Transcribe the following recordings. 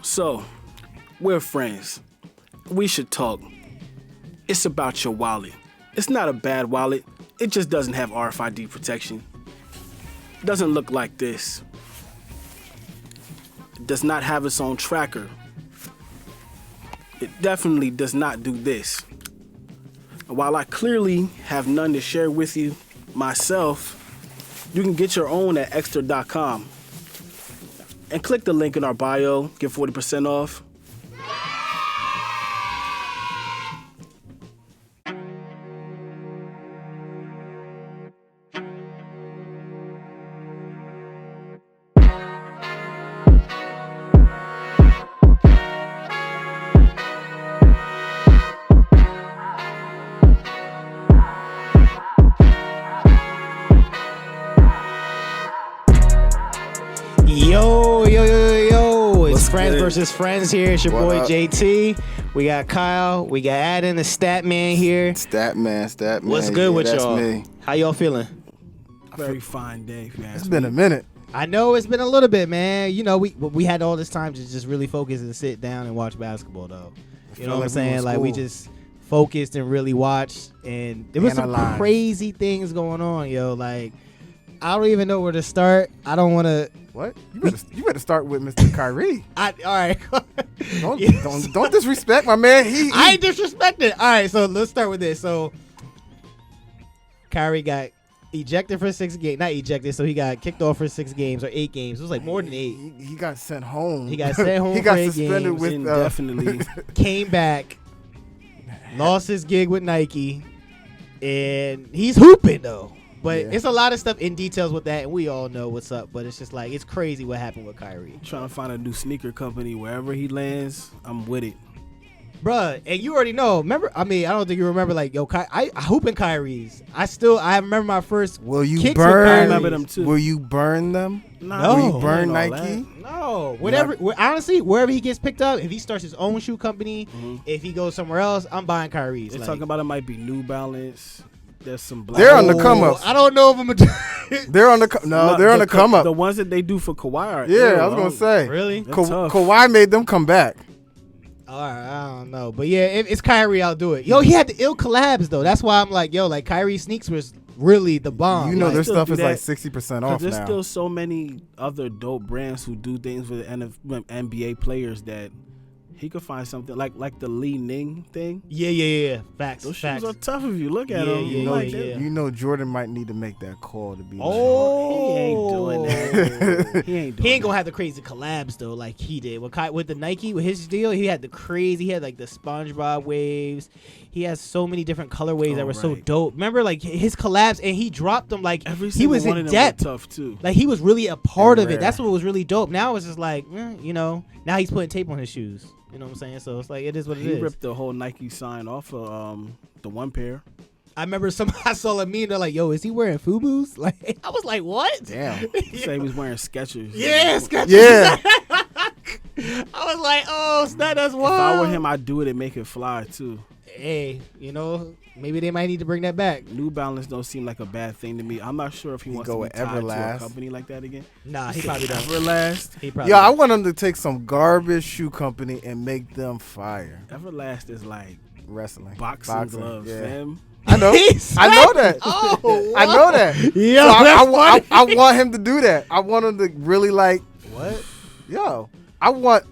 So, we're friends. We should talk. It's about your wallet. It's not a bad wallet. It just doesn't have RFID protection. It doesn't look like this. It does not have its own tracker. It definitely does not do this. And while I clearly have none to share with you myself, you can get your own at extra.com. And click the link in our bio, get 40% off. It's Friends versus Friends here. It's your boy JT. We got Kyle. We got Adam, the stat man here. Stat man. What's good with y'all? Me. How y'all feeling? Very fine day, if you ask It's me. been a minute. I know it's been a little bit, man. You know, we had all this time to just really focus and sit down and watch basketball, though. You know what I'm saying? Like, we just focused and really watched, and there was some crazy things going on, yo. Like, I don't even know where to start. I don't want to. What? You better start with Mr. Kyrie. All right. Don't disrespect my man. I ain't disrespecting. All right, so let's start with this. So Kyrie got ejected for 6 games. Not ejected, so he got kicked off for 6 games or 8 games. It was like more than 8. He got sent home. He got sent home. He for got 8 suspended games, with indefinitely. Came back, lost his gig with Nike, and he's hooping though. But it's a lot of stuff in details with that, and we all know what's up. But it's just like, it's crazy what happened with Kyrie. Trying to find a new sneaker company. Wherever he lands, I'm with it. Bruh, and you already know. Remember, I don't think you remember, like, yo, I hoop in Kyrie's. I remember my first kicks with I remember them too. Will you burn them? No. Will you burn Nike? No. Honestly, wherever he gets picked up, if he starts his own shoe company, if he goes somewhere else, I'm buying Kyrie's. They're talking about it might be New Balance. There's some black. They're on the come up. I don't know if I'm They're on the they're on the come up. The ones that they do for Kawhi are I was gonna say. Really? Kawhi made them come back. All right, I don't know, but yeah, if it's Kyrie, I'll do it. Yo, he had the ill collabs though. That's why I'm like, yo, like Kyrie sneaks was really the bomb. You know, like, their stuff is like 60% off there's now. still so many other dope brands who do things for the NBA players that he could find something like the Li Ning thing. Yeah. Facts. Those shoes are tough if you look at them. You know, Jordan might need to make that call to be. He ain't doing that. He ain't gonna have the crazy collabs though, like he did with the Nike. With his deal, he had the crazy. He had like the SpongeBob waves. He has so many different colorways that were so dope. Remember, like his collabs, and he dropped them like he was in depth. Tough too. Like he was really a part of it. That's what was really dope. Now it's just like, now he's putting tape on his shoes. You know what I'm saying? So it's like, it is what it is. He ripped the whole Nike sign off of the one pair. I remember I saw a meme. They're like, "Yo, is he wearing FUBUs?" Like, I was like, "What?" Damn. He said he was wearing Skechers. Yeah, Skechers. Yeah. I was like, "Oh, that's wild." If I were him, I'd do it and make it fly too. Hey, maybe they might need to bring that back. New Balance don't seem like a bad thing to me. I'm not sure if he wants to be tied to a company like that again. Nah, he probably don't. Everlast. I want him to take some garbage shoe company and make them fire. Everlast is like wrestling, boxing gloves, fam. I know. I know that. Oh, I know that. Yeah, so I want him to do that. I want him to really like what? Yo, I want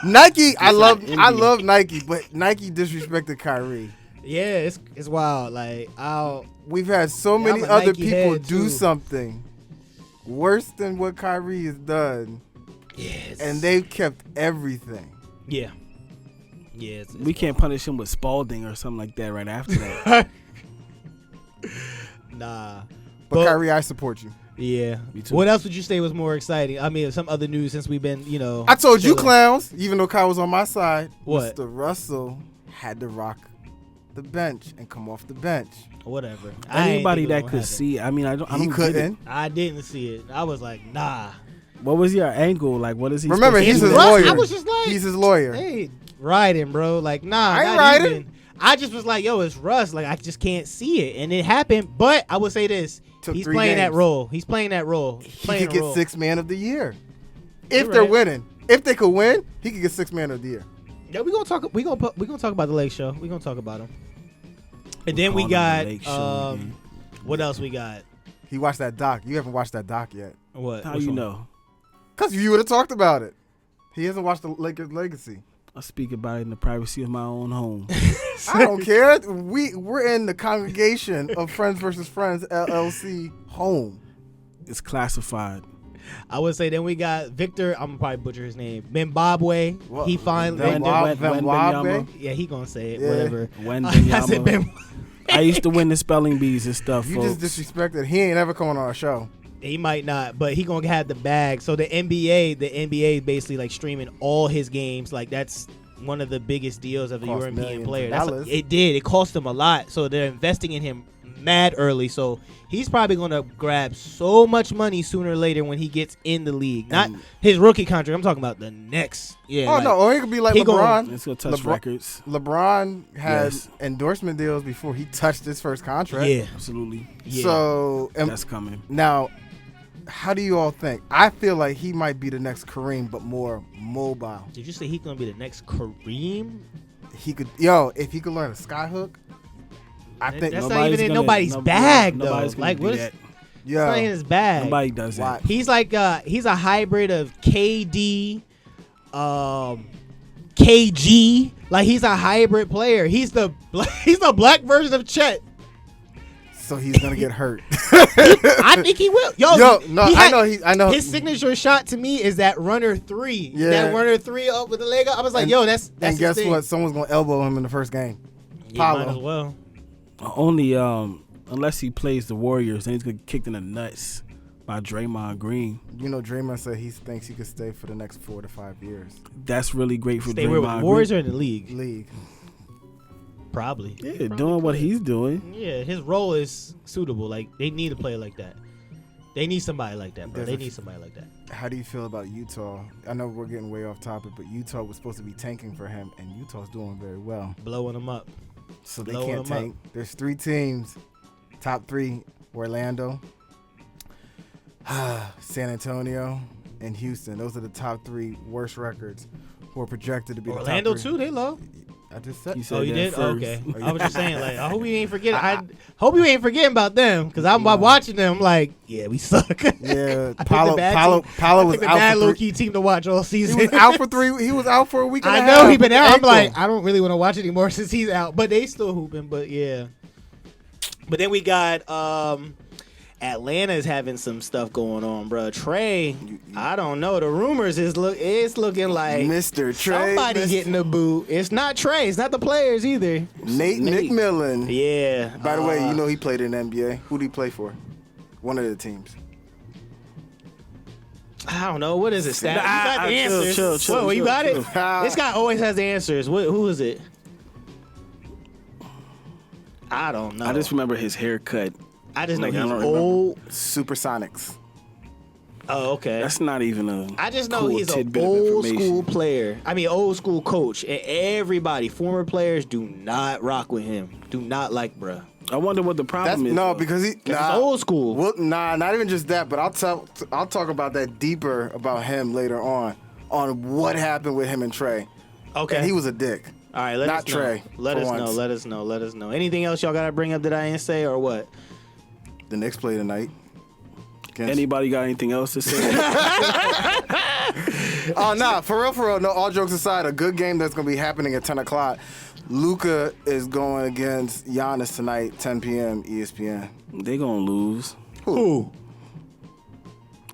Nike. I love Nike, but Nike disrespected Kyrie. Yeah, it's wild. Like we've had so many other Nike people do something worse than what Kyrie has done. Yes. And they've kept everything. Yeah. Yeah. We can't punish him with Spalding or something like that right after that. Nah. But Kyrie, I support you. Yeah. Me too. What else would you say was more exciting? I mean, some other news since we've been, I told you clowns, even though Kyle was on my side. What? Mr. Russell had to rock the bench and come off the bench. Whatever. Anybody that could see, I mean, I don't couldn't. I didn't see it. I was like, nah. What was your angle? Like, what is he? Remember, he's his lawyer. I was just like, he's his lawyer. Hey, riding, bro. Like, nah. I ain't riding. Even. I just was like, yo, it's Russ. Like, I just can't see it. And it happened. But I would say this. He's playing that role. He's playing that role. He could get 6th man of the year. If they're winning. if they could win, he could get 6th man of the year. Yeah, we gonna talk about the Lake Show. We gonna talk about him. And then we got what else we got? He watched that doc. You haven't watched that doc yet. What? How you know? Because you would have talked about it. He hasn't watched the Lakers legacy. I speak about it in the privacy of my own home. I don't care. We're in the congregation of Friends vs. Friends LLC home. It's classified. I would say then we got Victor. I'm gonna probably butcher his name. Zimbabwe. What? He finally. Zimbabwe? Yeah, he gonna say it. Yeah. Whatever. I said Ben. I used to win the spelling bees and stuff. You folks. just disrespected. He ain't ever coming on our show. He might not, but he gonna have the bag. So the NBA basically like streaming all his games. Like that's one of the biggest deals of a Cost European millions player. of dollars. It did. It cost him a lot. So they're investing in him mad early. So he's probably gonna grab so much money sooner or later when he gets in the league. Not his rookie contract. I'm talking about the next. Yeah. Oh, no. Or he could be like he LeBron. It's gonna touch records. LeBron had endorsement deals before he touched his first contract. Yeah. Absolutely. Yeah. So That's coming. now, how do you all think? I feel like he might be the next Kareem, but more mobile. Did you say he's gonna be the next Kareem? He could, if he could learn a skyhook, I think That's not even in nobody's bag though. Like what is? It's not in his bag. Nobody does that. He's like he's a hybrid of KD, KG. Like he's a hybrid player. He's the black version of Chet. So he's gonna get hurt. I think he will. I know. His signature shot to me is that runner 3. Yeah. That runner 3 up with the leg up. I was like, that's and guess his thing. what? Someone's gonna elbow him in the first game. Yeah, might as well. Only unless he plays the Warriors, then he's gonna get kicked in the nuts by Draymond Green. You know, Draymond said he thinks he could stay for the next 4 to 5 years. That's really great for Stay Draymond with the Warriors Green. or in the league? League. Probably. Yeah, doing what he's doing. Yeah, his role is suitable. Like they need a player like that. They need somebody like that, bro. They need somebody like that. How do you feel about Utah? I know we're getting way off topic, but Utah was supposed to be tanking for him, and Utah's doing very well. Blowing them up. So they can't tank. There's 3 teams, top 3: Orlando, San Antonio, and Houston. Those are the top 3 worst records who are projected to be Orlando the top 3. too. They low. I just said. Oh, you did? First. Okay. I was just saying, like, I hope you ain't forgetting. I hope you ain't forgetting about them, because I'm watching them. Like, yeah, we suck. Yeah, Paulo was out bad for low 3. key team to watch all season. He was out for 3. He was out for a week and a I half. know he been out. I'm Ankle. like, I don't really want to watch anymore since he's out. But they still hooping. But yeah. But then we got Atlanta's having some stuff going on, bro. Trey, I don't know. The rumors it's looking like Mr. Trey, somebody getting the boot. It's not Trey. It's not the players either. Nate McMillan. Yeah. By the way, you know he played in the NBA. Who did he play for? One of the teams. I don't know. What is it? Stat? You got the answers. Chill, you got it? chill. This guy always has the answers. Who is it? I don't know. I just remember his haircut. I just know Like, I he's don't old. Supersonics. Oh, okay. That's not even a. I just know cool he's an tidbit of old information. school player. I mean, old school coach. And everybody, former players, do not rock with him. Do not like, bruh. I wonder what the problem is. No, though. because he He's old school. Well, not even just that, but I'll talk about that deeper about him later on what happened with him and Trey. Okay. And he was a dick. All right, let Not us know. Trey, Let for us once. know. Let us know. Let us know. Anything else y'all gotta bring up that I didn't say or what? The Knicks play tonight. Anybody got anything else to say? Oh, nah, for real. No, all jokes aside, a good game that's going to be happening at 10 o'clock. Luka is going against Giannis tonight, 10 p.m. ESPN. They gonna lose. Who?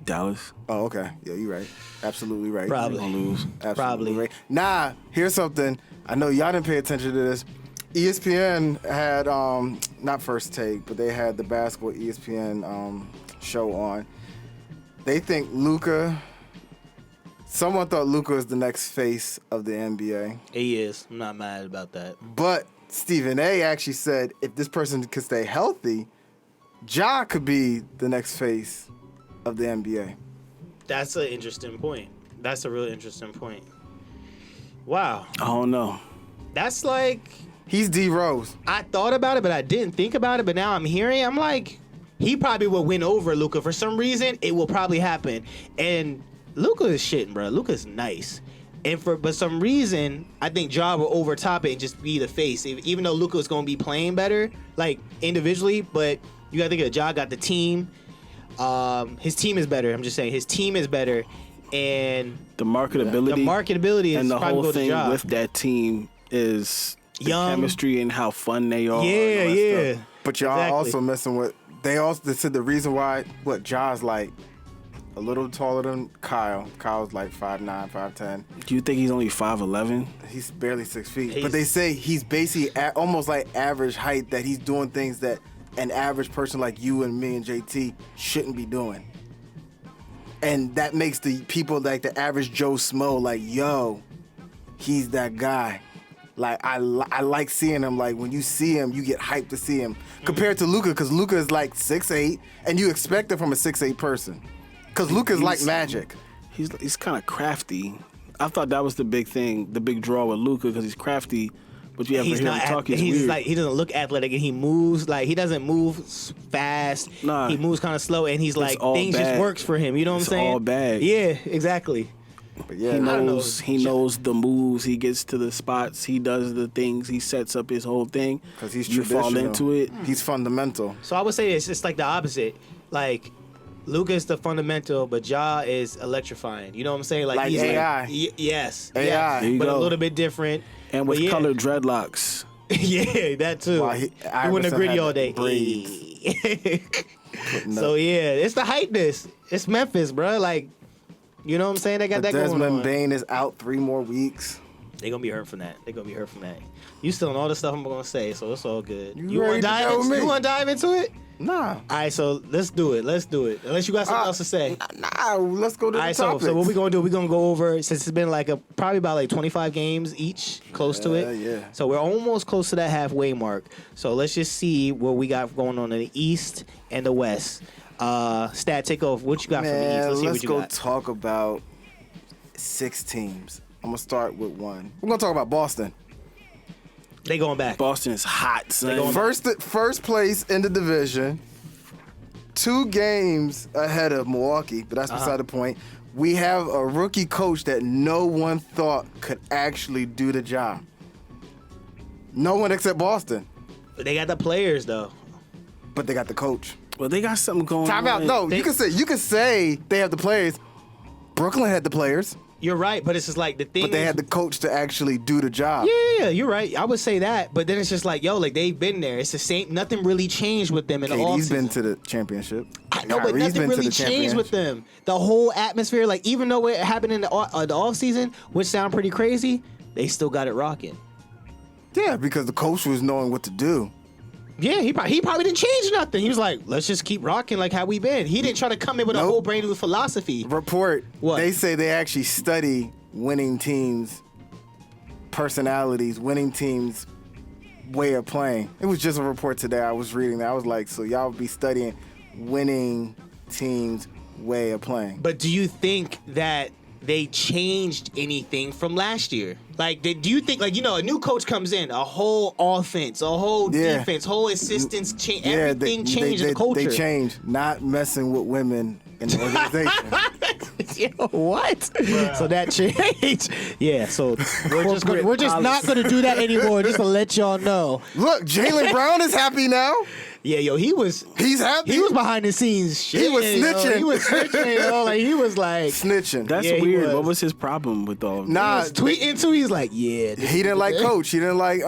Dallas. Oh, okay. Yeah, you're right. Absolutely right. Probably. They gonna lose. Absolutely Probably. right. Nah, here's something. I know y'all didn't pay attention to this. ESPN had, not First Take, but they had the basketball ESPN show on. They think someone thought Luka is the next face of the NBA. He is. I'm not mad about that. But Stephen A. actually said if this person could stay healthy, Ja could be the next face of the NBA. That's an interesting point. That's a really interesting point. Wow. I don't know. That's like, He's D Rose. I thought about it, but I didn't think about it. But now I'm hearing it. I'm like, he probably will win over Luka. For some reason, it will probably happen. And Luka is shitting, bro. Luka's nice. But some reason, I think Ja will overtop it and just be the face. Even though Luka is going to be playing better, like individually, but you got to think of Ja got the team. His team is better. I'm just saying his team is better, and the marketability is and the probably whole thing Ja. with that team is the Young chemistry and how fun they are. Yeah. But y'all also messing with. They said the reason why Ja's like a little taller than Kyle. Kyle's like 5'9", 5'10". Do you think he's only 5'11"? He's barely 6 feet. But they say he's basically almost like average height, that he's doing things that an average person like you and me and JT shouldn't be doing. And that makes the people like the average Joe Smo like, yo, he's that guy. Like, I like seeing him. Like, when you see him, you get hyped to see him. Compared to Luka, because Luka is like 6'8", and you expect it from a 6'8" person. Because Luka's like magic. He's kind of crafty. I thought that was the big thing, the big draw with Luka, because he's crafty. But you ever hear him talk, he's weird. Like, he doesn't look athletic, and he moves like he doesn't move fast. Nah, he moves kind of slow, and he's like things just works for him. You know what I'm saying? It's all bad. Yeah, exactly. But yeah, he knows the moves. He gets to the spots. He does the things. He sets up his whole thing. Because he's you fall into it. He's fundamental. So I would say it's just like the opposite. Like, Luka is the fundamental, but Ja is electrifying. You know what I'm saying? Like he's AI. Yes. AI. Yes, There you but go. a little bit different. And with colored dreadlocks. Yeah, that too. Wow, he went to gritty all day. So yeah, it's the hypeness. It's Memphis, bro. Like, you know what I'm saying? They got that going on. Desmond Bane is out 3 more weeks. They're gonna be hurt from that. You still on all the stuff I'm gonna say, so it's all good. You ready wanna dive into it? Nah. All right, so let's do it. Unless you got something else to say. Nah, let's go to the topics. So what we're gonna do, we're gonna go over, since it's been like probably about like 25 games each, close to it. Yeah. So we're almost close to that halfway mark. So let's just see what we got going on in the East and the West. Stat, take off. What you got from the East? Let's see what you got. Talk about 6 teams. I'm gonna start with one. We're gonna talk about Boston. They going back. Boston is hot, son. First place in the division. 2 games ahead of Milwaukee, but that's beside the point. We have a rookie coach that no one thought could actually do the job. No one except Boston. But they got the players though. But they got the coach. Well, they got something going on. Time out. No, you can say they have the players. Brooklyn had the players. You're right, but it's just like the thing. But they had the coach to actually do the job. Yeah, you're right. I would say that, but then it's just like, yo, like they've been there. It's the same. Nothing really changed with them in the offseason. He's been to the championship. I know, but nothing really changed with them. The whole atmosphere, like even though it happened in the offseason, which sound pretty crazy, they still got it rocking. Yeah, because the coach was knowing what to do. Yeah, he probably didn't change nothing. He was like, let's just keep rocking like how we been. He didn't try to come in with a whole brand new philosophy. Report. What? They say they actually study winning teams' personalities, winning teams' way of playing. It was just a report today. I was reading that. I was like, so y'all be studying winning teams' way of playing. But do you think that they changed anything from last year? Like, do you think, like, you know, a new coach comes in, a whole offense, a whole defense, whole assistants change, everything changed in the culture. They changed, not messing with women in the organization. Yo, what? Bruh. So that changed. Yeah, so we're just not going to do that anymore, just to let y'all know. Look, Jaylen Brown is happy now. Yeah, yo, he's happy. He was behind the scenes shit. He was snitching. He was snitching, yo. Like, he was like snitching. That's weird. What was his problem with all of this? Nah, he was tweeting too. He's like, yeah. He didn't like Coach. He didn't like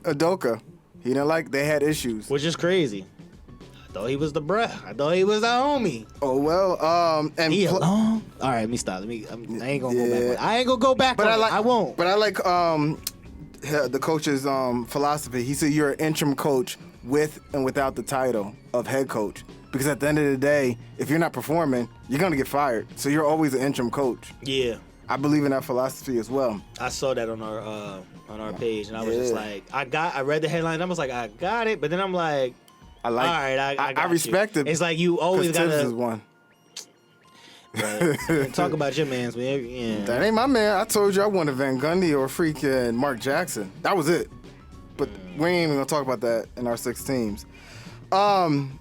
Udoka. He didn't like. They had issues, which is crazy. I thought he was the bruh. I thought he was the homie. Oh well. And he alone. All right, let me stop. I ain't gonna go back. I ain't gonna go back. But I won't. But I like the coach's philosophy. He said you're an interim coach with and without the title of head coach. Because at the end of the day, if you're not performing, you're going to get fired. So you're always an interim coach. Yeah. I believe in that philosophy as well. I saw that on our page, and I was just like, I read the headline, and I was like, I got it. But then I'm like, all right, I respect it. It's like you always got to. Is one. Right. Talk about your mans, man. Yeah. That ain't my man. I told you I wanted Van Gundy or freaking Mark Jackson. That was it. But we ain't even going to talk about that in our 6 teams. And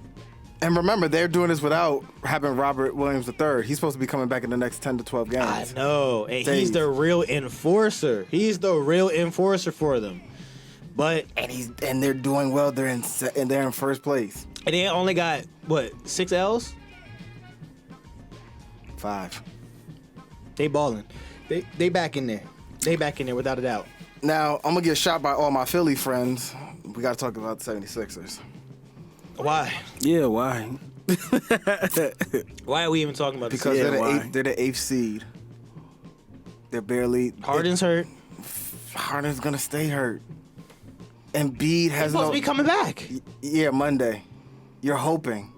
And remember, they're doing this without having Robert Williams III. He's supposed to be coming back in the next 10 to 12 games. I know. And he's the real enforcer. He's the real enforcer for them. But and they're doing well. They're in first place. And they only got, what, 6 L's? 5. They balling. They back in there. They back in there without a doubt. Now, I'm going to get shot by all my Philly friends. We got to talk about the 76ers. Why? Yeah, why? Why are we even talking about this? Because they're the 8th seed. They're barely... Harden's hurt. Harden's going to stay hurt. Embiid has supposed to be coming back. Yeah, Monday. You're hoping.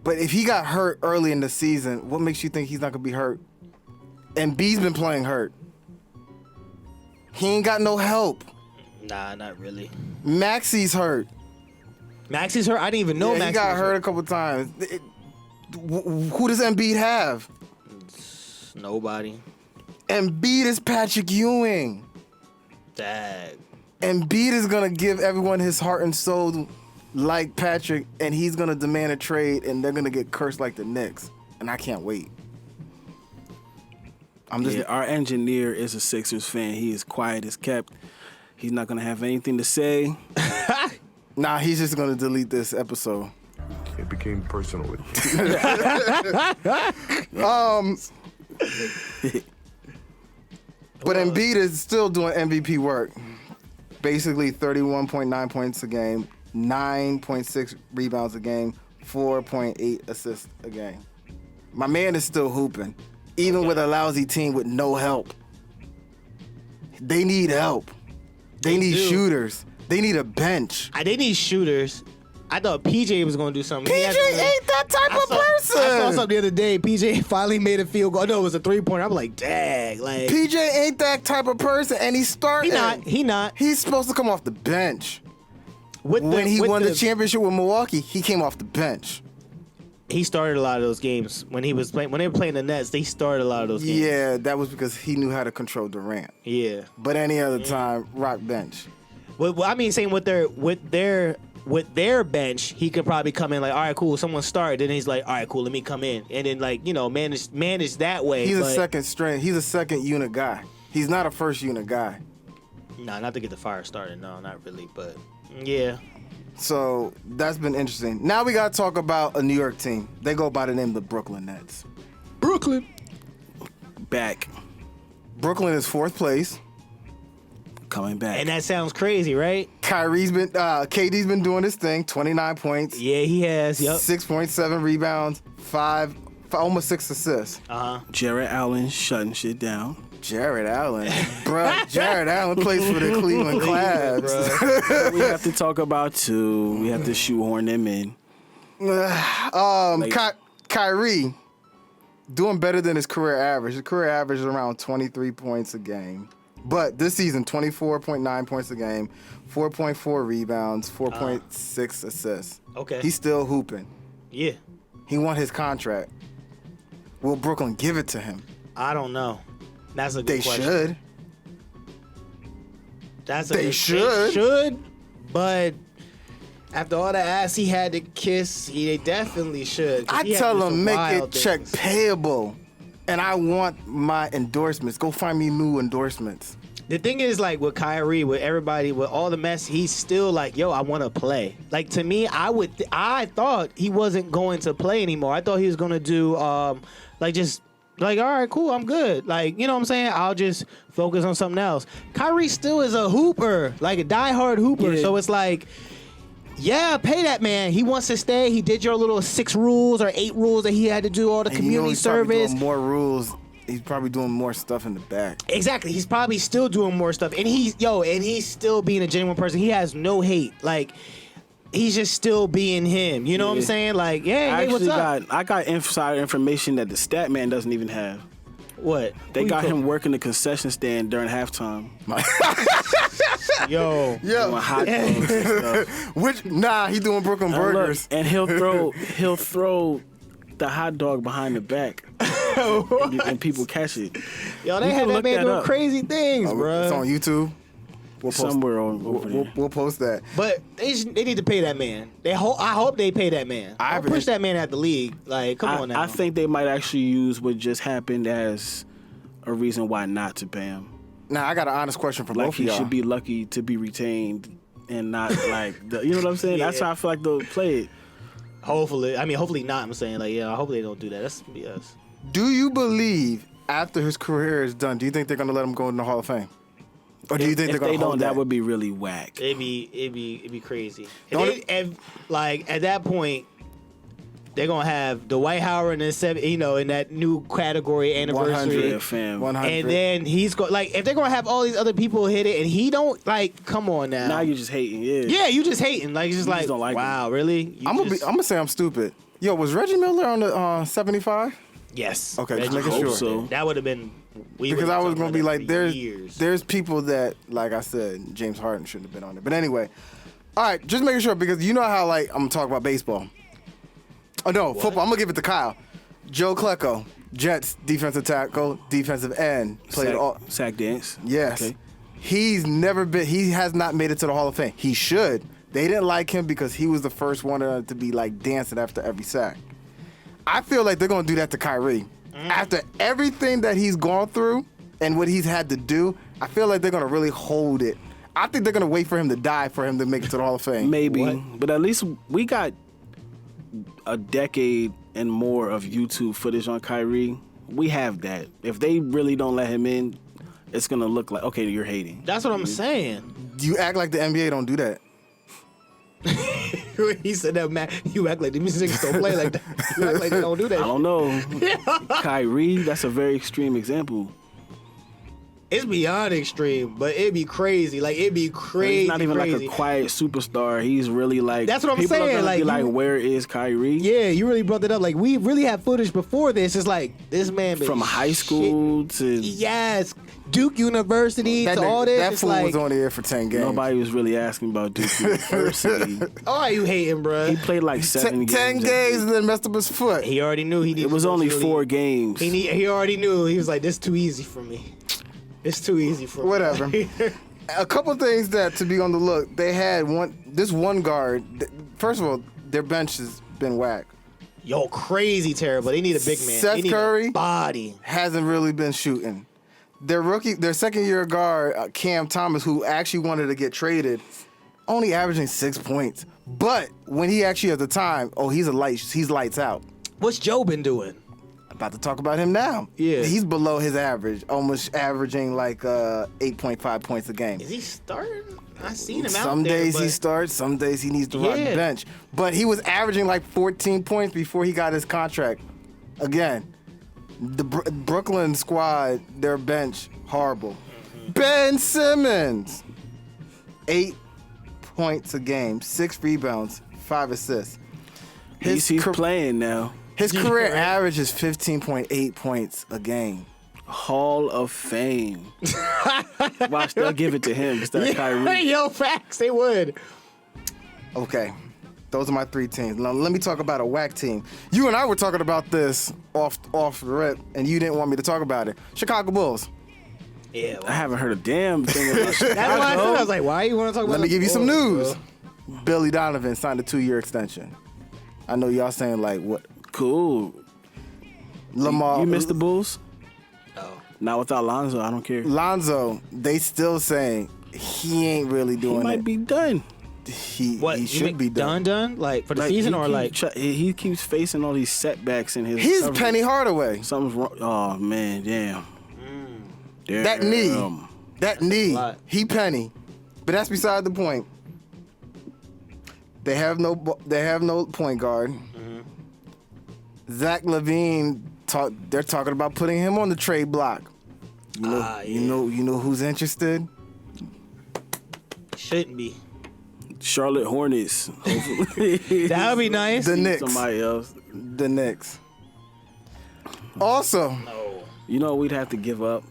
But if he got hurt early in the season, what makes you think he's not going to be hurt? Embiid's been playing hurt. He ain't got no help. Nah, not really. Maxi's hurt. Maxi's hurt? I didn't even know Maxi He got hurt a couple times. Who does Embiid have? Nobody. Embiid is Patrick Ewing. Dag. Embiid is going to give everyone his heart and soul like Patrick, and he's going to demand a trade, and they're going to get cursed like the Knicks. And I can't wait. Our engineer is a Sixers fan. He is quiet as kept. He's not going to have anything to say. Nah, he's just going to delete this episode. It became personal with But Embiid is still doing MVP work. Basically 31.9 points a game, 9.6 rebounds a game, 4.8 assists a game. My man is still hooping, even with a lousy team with no help. They need help. They need shooters. They need a bench. They need shooters. I thought PJ was going to do something. PJ ain't that type of person. I saw something the other day. PJ finally made a field goal. No, it was a 3-pointer. I'm like, dang. Like, PJ ain't that type of person, and he's starting. He not. He's supposed to come off the bench. When he won the championship with Milwaukee, he came off the bench. He started a lot of those games. When he was playing, when they were playing the Nets, they started a lot of those games. Yeah, that was because he knew how to control Durant. Yeah. But any other time, rock bench. Well, I mean, saying with their bench, he could probably come in like, all right, cool, someone start. Then he's like, all right, cool, let me come in, and then like manage that way. He's a second string. He's a second unit guy. He's not a first unit guy. Nah, not to get the fire started. No, not really. But yeah. So that's been interesting. Now we gotta talk about a New York team. They go by the name of the Brooklyn Nets. Brooklyn. Back. Brooklyn is 4th place. Coming back. And that sounds crazy, right? KD's been doing his thing. 29 points. Yeah, he has. Yep. 6.7 rebounds. almost 6 assists. Jarrett Allen shutting shit down. Jarrett Allen, bro. Jarrett Allen plays for the Cleveland Cavs. We have to talk about too. We have to shoehorn them in. Kyrie doing better than his career average. His career average is around 23 points a game. But this season, 24.9 points a game, 4.4 rebounds, 4.6 assists. Okay. He's still hooping. Yeah. He won his contract. Will Brooklyn give it to him? I don't know. That's a good question. They should. They should. But after all the ass he had to kiss, they definitely should. I tell him, make it check payable. And I want my endorsements. Go find me new endorsements. The thing is, like, with Kyrie, with everybody, with all the mess, he's still like, yo, I want to play. Like, to me, I thought he wasn't going to play anymore. I thought he was going to do, all right, cool, I'm good. Like, you know what I'm saying? I'll just focus on something else. Kyrie still is a hooper, like a diehard hooper. Yeah. So it's like, yeah, pay that man. He wants to stay. He did your little 6 rules or 8 rules that he had to do all the community service. Doing more rules. He's probably doing more stuff in the back. Exactly. He's probably still doing more stuff. And he's still being a genuine person. He has no hate. Like, he's just still being him. You know what I'm saying? Like, yeah, hey, what's up? I got insider information that the stat man doesn't even have. What? They got him working the concession stand during halftime. Yo. Doing hot dogs and stuff. He doing Brooklyn burgers. And he'll throw the hot dog behind the back. and people catch it. Yo, they had that man doing crazy things, bro. It's on YouTube. somewhere over there. We'll post that. But they need to pay that man. I hope they pay that man. I'll push that man out the league. Like, come on now. I think they might actually use what just happened as a reason why not to pay him. Now, I got an honest question for Like, both of he y'all. should be lucky to be retained and not like, you know what I'm saying? Yeah. That's how I feel like they'll play it. Hopefully not. I'm saying, like, yeah, I hope they don't do that. That's BS. Do you believe after his career is done, do you think they're going to let him go in the Hall of Fame? Or do you think they're going to hold that would be really whack. It'd be crazy. At that point, they're gonna have Dwight Howard in that new category anniversary. 100, fam. 100. And then he's if they're gonna have all these other people hit it and he don't, come on now. Now you're just hating, yeah. Yeah, you just hating. Like, it's just just don't like wow, really? I'm gonna say I'm stupid. Yo, was Reggie Miller on the 75? Yes. Okay, just Reggie making Miller. sure. So. That would have been. Because I was gonna be like, years. there's people that, like I said, James Harden shouldn't have been on it. But anyway, all right, just making sure because you know how I'm gonna talk about baseball. Oh no, football. I'm gonna give it to Kyle. Joe Klecko, Jets defensive tackle, defensive end, played all sack dance. Yes. Okay. He has not made it to the Hall of Fame. He should. They didn't like him because he was the first one to be like dancing after every sack. I feel like they're gonna do that to Kyrie. After everything that he's gone through and what he's had to do, I feel like they're gonna really hold it. I think they're gonna wait for him to die for him to make it to the Hall of Fame. Maybe, but at least we got a decade and more of YouTube footage on Kyrie. We have that. If they really don't let him in, it's gonna look like, okay, you're hating. That's what I'm saying. You act like the NBA don't do that. He said that, man. You act like the niggas don't play like that. You act like they don't do that. I don't know. Kyrie, that's a very extreme example. It's beyond extreme, but it'd be crazy. Like, it'd be crazy. He's not even crazy. like a quiet superstar. He's really like. That's what I'm people saying. Are gonna Like, be like, where is Kyrie? Yeah, you really brought that up. Like, we really have footage before this. It's like this man been From high school to yes, Duke University That to all this. That It's fool like, was only there for 10 games. nobody was really asking about Duke University. oh, are you hating, bro? He played like 7 games. 10 games and then messed up his foot. He already knew he needed. It was only 4 games. He already knew. He was like, "This too easy for me. It's too easy for Whatever. me." A couple things that to be on the look. They had this one guard. First of all, their bench has been whack. Yo, crazy terrible. They need a big man. Seth they need Curry a body. hasn't really been shooting. Their second-year guard, Cam Thomas, who actually wanted to get traded, only averaging 6 points. But when he actually has the time, he's lights out. What's Joe been doing? About to talk about him now. Yeah. He's below his average, almost averaging like 8.5 points a game. Is he starting? I seen him out there. Some days he but- starts, some days he needs to ride the Yeah. bench. But he was averaging like 14 points before he got his contract. Again, the Brooklyn squad, their bench, horrible. Ben Simmons, 8 points a game, 6 rebounds, 5 assists. He's playing now. His career average is 15.8 points a game. Hall of Fame. Watch, they'll give it to him instead of Kyrie. Yo, facts, they would. Okay, those are my 3 teams. Now let me talk about a whack team. You and I were talking about this off the rip, and you didn't want me to talk about it. Chicago Bulls. Yeah, I haven't heard a damn thing about that's why I said. I was like, why you want to talk about? Let me the give you some Bulls, news. bro? Billy Donovan signed a 2-year extension. I know y'all saying like what? Cool. Lamar. You missed the Bulls? No. Not without Lonzo, I don't care. Lonzo. They still saying he ain't really He doing might it. be done. What? He You should mean be done. done? Like for the season or like? he keeps facing all these setbacks in his. He's coverage. Penny Hardaway. Something's wrong. Oh man, damn. That knee. That knee. Lot. He Penny. But that's beside the point. They have no point guard. Zach LaVine they're talking about putting him on the trade block. You know who's interested? Shouldn't be. Charlotte Hornets. Hopefully. That would be nice. The Knicks. Somebody else. The Knicks. Also, No. You know we'd have to give up.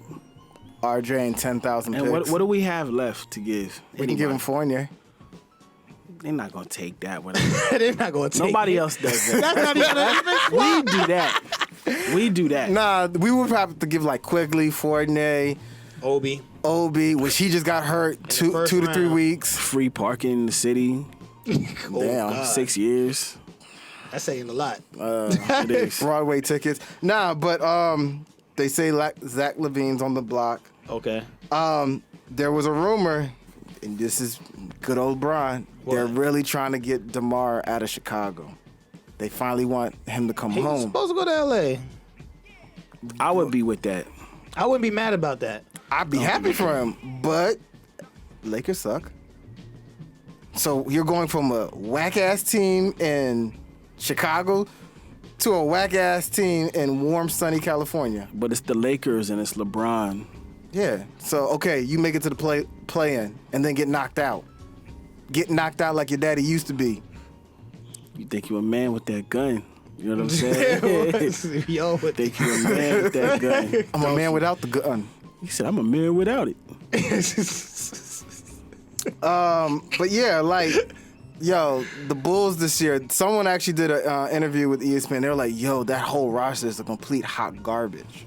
RJ and 10,000 And picks. what do we have left to give? We can give him Fournier. They're not gonna take that one. They're not going to take Nobody it. else does that. That's not even. We do that. We do that. Nah, we would have to give like Quigley, Fournier, Obi, which he just got hurt the 2 first to 3 round. weeks. Free parking in the city. Damn. God. 6 years. That's saying a lot. It is. Broadway tickets. Nah, but they say Zach LaVine's on the block. Okay. There was a rumor, and this is good old Brian. They're What? really trying to get DeMar out of Chicago. They finally want him to come He was home. supposed to go to L.A. I would be with that. I wouldn't be mad about that. I'd be happy for him, but Lakers suck. So you're going from a whack-ass team in Chicago to a whack-ass team in warm, sunny California. But it's the Lakers and it's LeBron. Yeah. So, okay, you make it to the play-in and then get knocked out. Get knocked out like your daddy used to be. You think you're a man with that gun. You know what I'm saying? Yo, what Think you're a man with that gun. I'm a man without the gun. He said, I'm a man without it. But yeah, like, yo, the Bulls this year, someone actually did an interview with ESPN. They were like, yo, that whole roster is a complete hot garbage.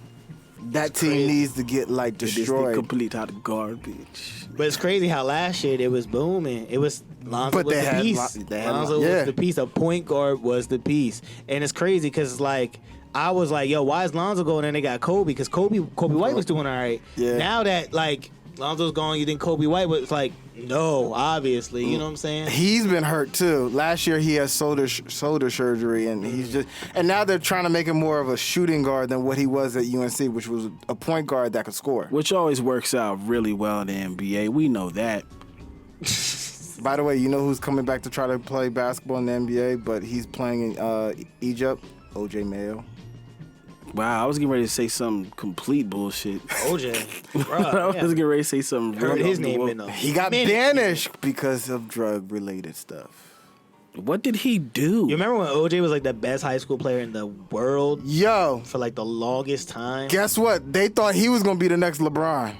That team crazy. needs to get, like, It is the destroyed. complete hot garbage. But it's crazy how last year it was booming. It was Lonzo But was they the had piece. they had Lonzo yeah. was the piece. A point guard was the piece. And it's crazy because like I was like, yo, why is Lonzo going? And they got Kobe because Kobe White was doing all right. Yeah. Now that like Lonzo's gone, you think Kobe White was like, no, obviously, you know what I'm saying? He's been hurt too. Last year he had shoulder surgery, and he's just. And now they're trying to make him more of a shooting guard than what he was at UNC, which was a point guard that could score. Which always works out really well in the NBA. We know that. By the way, you know who's coming back to try to play basketball in the NBA, but he's playing in Egypt? OJ Mayo. Wow, I was getting ready to say some complete bullshit. OJ, I bro, was getting ready to say something. heard really his off the name wall. in the He got banished because of drug-related stuff. What did he do? You remember when OJ was like the best high school player in the world Yo, for like the longest time? guess what? They thought he was gonna be the next LeBron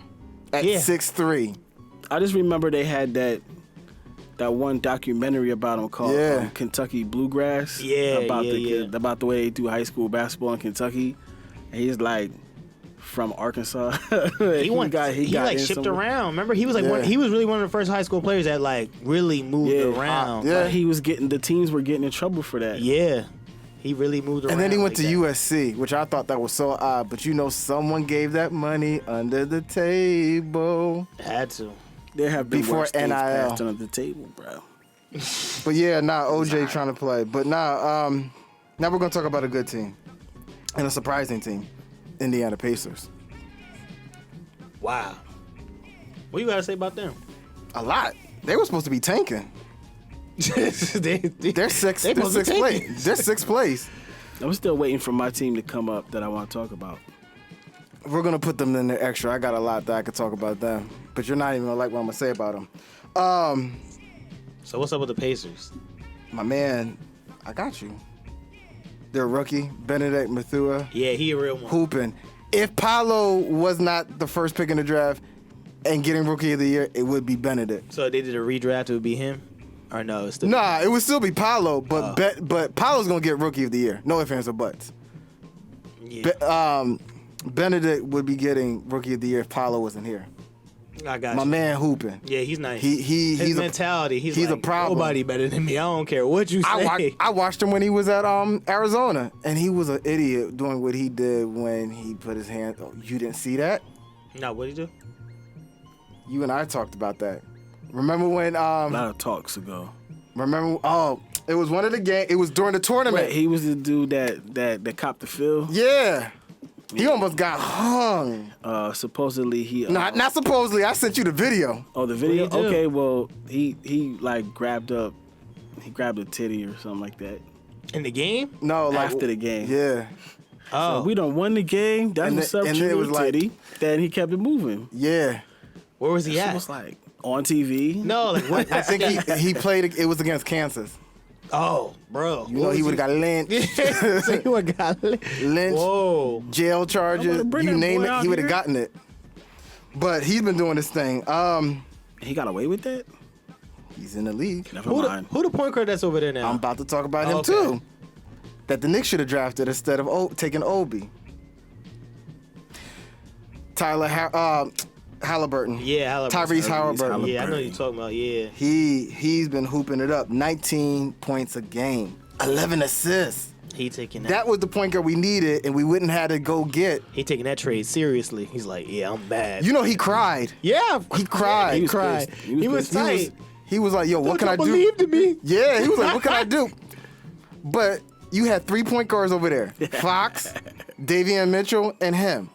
at Yeah. 6'3". I just remember they had that one documentary about him called Yeah. Kentucky Bluegrass. Yeah, about yeah. about the way they do high school basketball in Kentucky. And he's like from Arkansas. He like in shipped somewhere. around. Remember, he was like Yeah. he was really one of the first high school players that like really moved Yeah. around. Yeah. Like, the teams were getting in trouble for that. Yeah, he really moved around. And then he went like to that. USC, which I thought that was so odd. But you know, someone gave that money under the table. Had to. There have been Before worse things NIL. passed under the table, bro. But yeah, OJ trying to play. But now we're gonna talk about a good team and a surprising team, Indiana Pacers. Wow. What you gotta say about them? A lot. They were supposed to be tanking. They're sixth. They They're supposed to sixth tank place. They're sixth place. I'm still waiting for my team to come up that I want to talk about. We're gonna put them in the extra. I got a lot that I could talk about them, but you're not even gonna like what I'm gonna say about them. So what's up with the Pacers? My man, I got you. Their rookie, Benedict Mathua, Yeah, he a real one. hooping. If Paolo was not the first pick in the draft and getting rookie of the year, it would be Benedict. So they did a redraft. It would be him, or no? It's still Nah, it would still be Paolo, but but Paolo's gonna get rookie of the year. No ifs, ands, or buts. Yeah, Benedict would be getting rookie of the year if Paolo wasn't here. I got My you. man hooping. Yeah, he's nice. He's His a- mentality. He's he's a like, problem. Nobody better than me. I don't care what you say. I watched him when he was at Arizona, and he was an idiot doing what he did when he put his hand. Oh, you didn't see that? No, what did he do? You and I talked about that. Remember when? A lot of talks ago. Remember? Oh, it was one of the game. It was during the tournament. Right, he was the dude that copped the field. Yeah. He almost got hung. Supposedly he. Not supposedly. I sent you the video. Oh, the video. What did he do? Okay, well he like grabbed a titty or something like that In the game? No, like after the game. Yeah. Oh, We done won the game. That's And what's then- up. and To then it your was like- titty. Then he kept it moving. Yeah. where was he It at? was like on TV. No, like what? I think he played. It was against Kansas. Oh, bro. You know, he would have got lynched. So you would got lynched. Whoa. Jail charges, I wanna bring you that name boy it, out he would have here. gotten it. But he's been doing this thing. He got away with that. He's in the league. Never Who mind. the point guard that's over there now? I'm about to talk about him Okay. too. That the Knicks should have drafted instead of taking Obi. Halliburton. Yeah, Halliburton. Tyrese Halliburton. Yeah, I know you're talking about. Yeah. He's been hooping it up. 19 points a game, 11 assists. He taking that. That was the point guard we needed, and we wouldn't have to go get. He taking that trade seriously. He's like, yeah, I'm bad. You know, he cried. Yeah, He cried. He was cried. pissed. He was tight. He was like, yo, what can I do? Believed in me. Yeah, he was like, what can I do? But you had 3 point guards over there. Fox, Davion Mitchell, and him.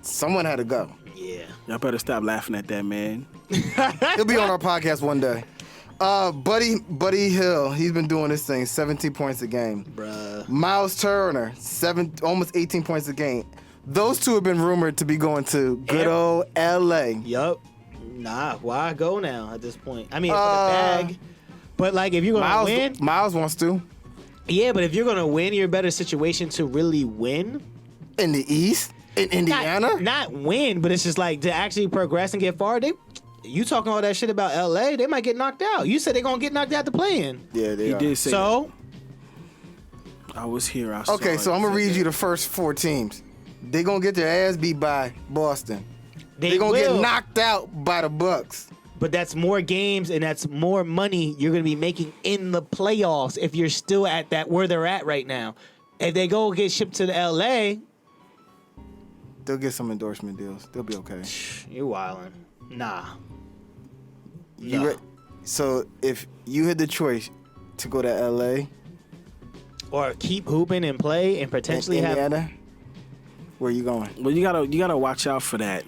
Someone had to go. Yeah. Y'all better stop laughing at that, man. He'll be on our podcast one day. Buddy Hill, he's been doing this thing, 17 points a game. Bruh. Miles Turner, almost 18 points a game. Those two have been rumored to be going to good old LA. Yup. Nah, why go now at this point? I mean, for the bag. But, like, if you're going to win. Miles wants to. Yeah, but if you're going to win, you're in a better situation to really win. In the East? In Indiana? Not win, but it's just like to actually progress and get far. You talking all that shit about LA, they might get knocked out. You said they're going to get knocked out the play-in. Yeah, they He are. did say So? that. I was here. I saw Okay, it. so I'm going to read you the first 4 teams. They're going to get their ass beat by Boston. They're going to get knocked out by the Bucks. But that's more games and that's more money you're going to be making in the playoffs if you're still at that where they're at right now. If they go get shipped to the LA, They'll get some endorsement deals. They'll be okay. you're wildin'. Nah. So if you had the choice to go to LA Or keep hooping and play and potentially and have. Indiana, where you going? Well, you gotta watch out for that,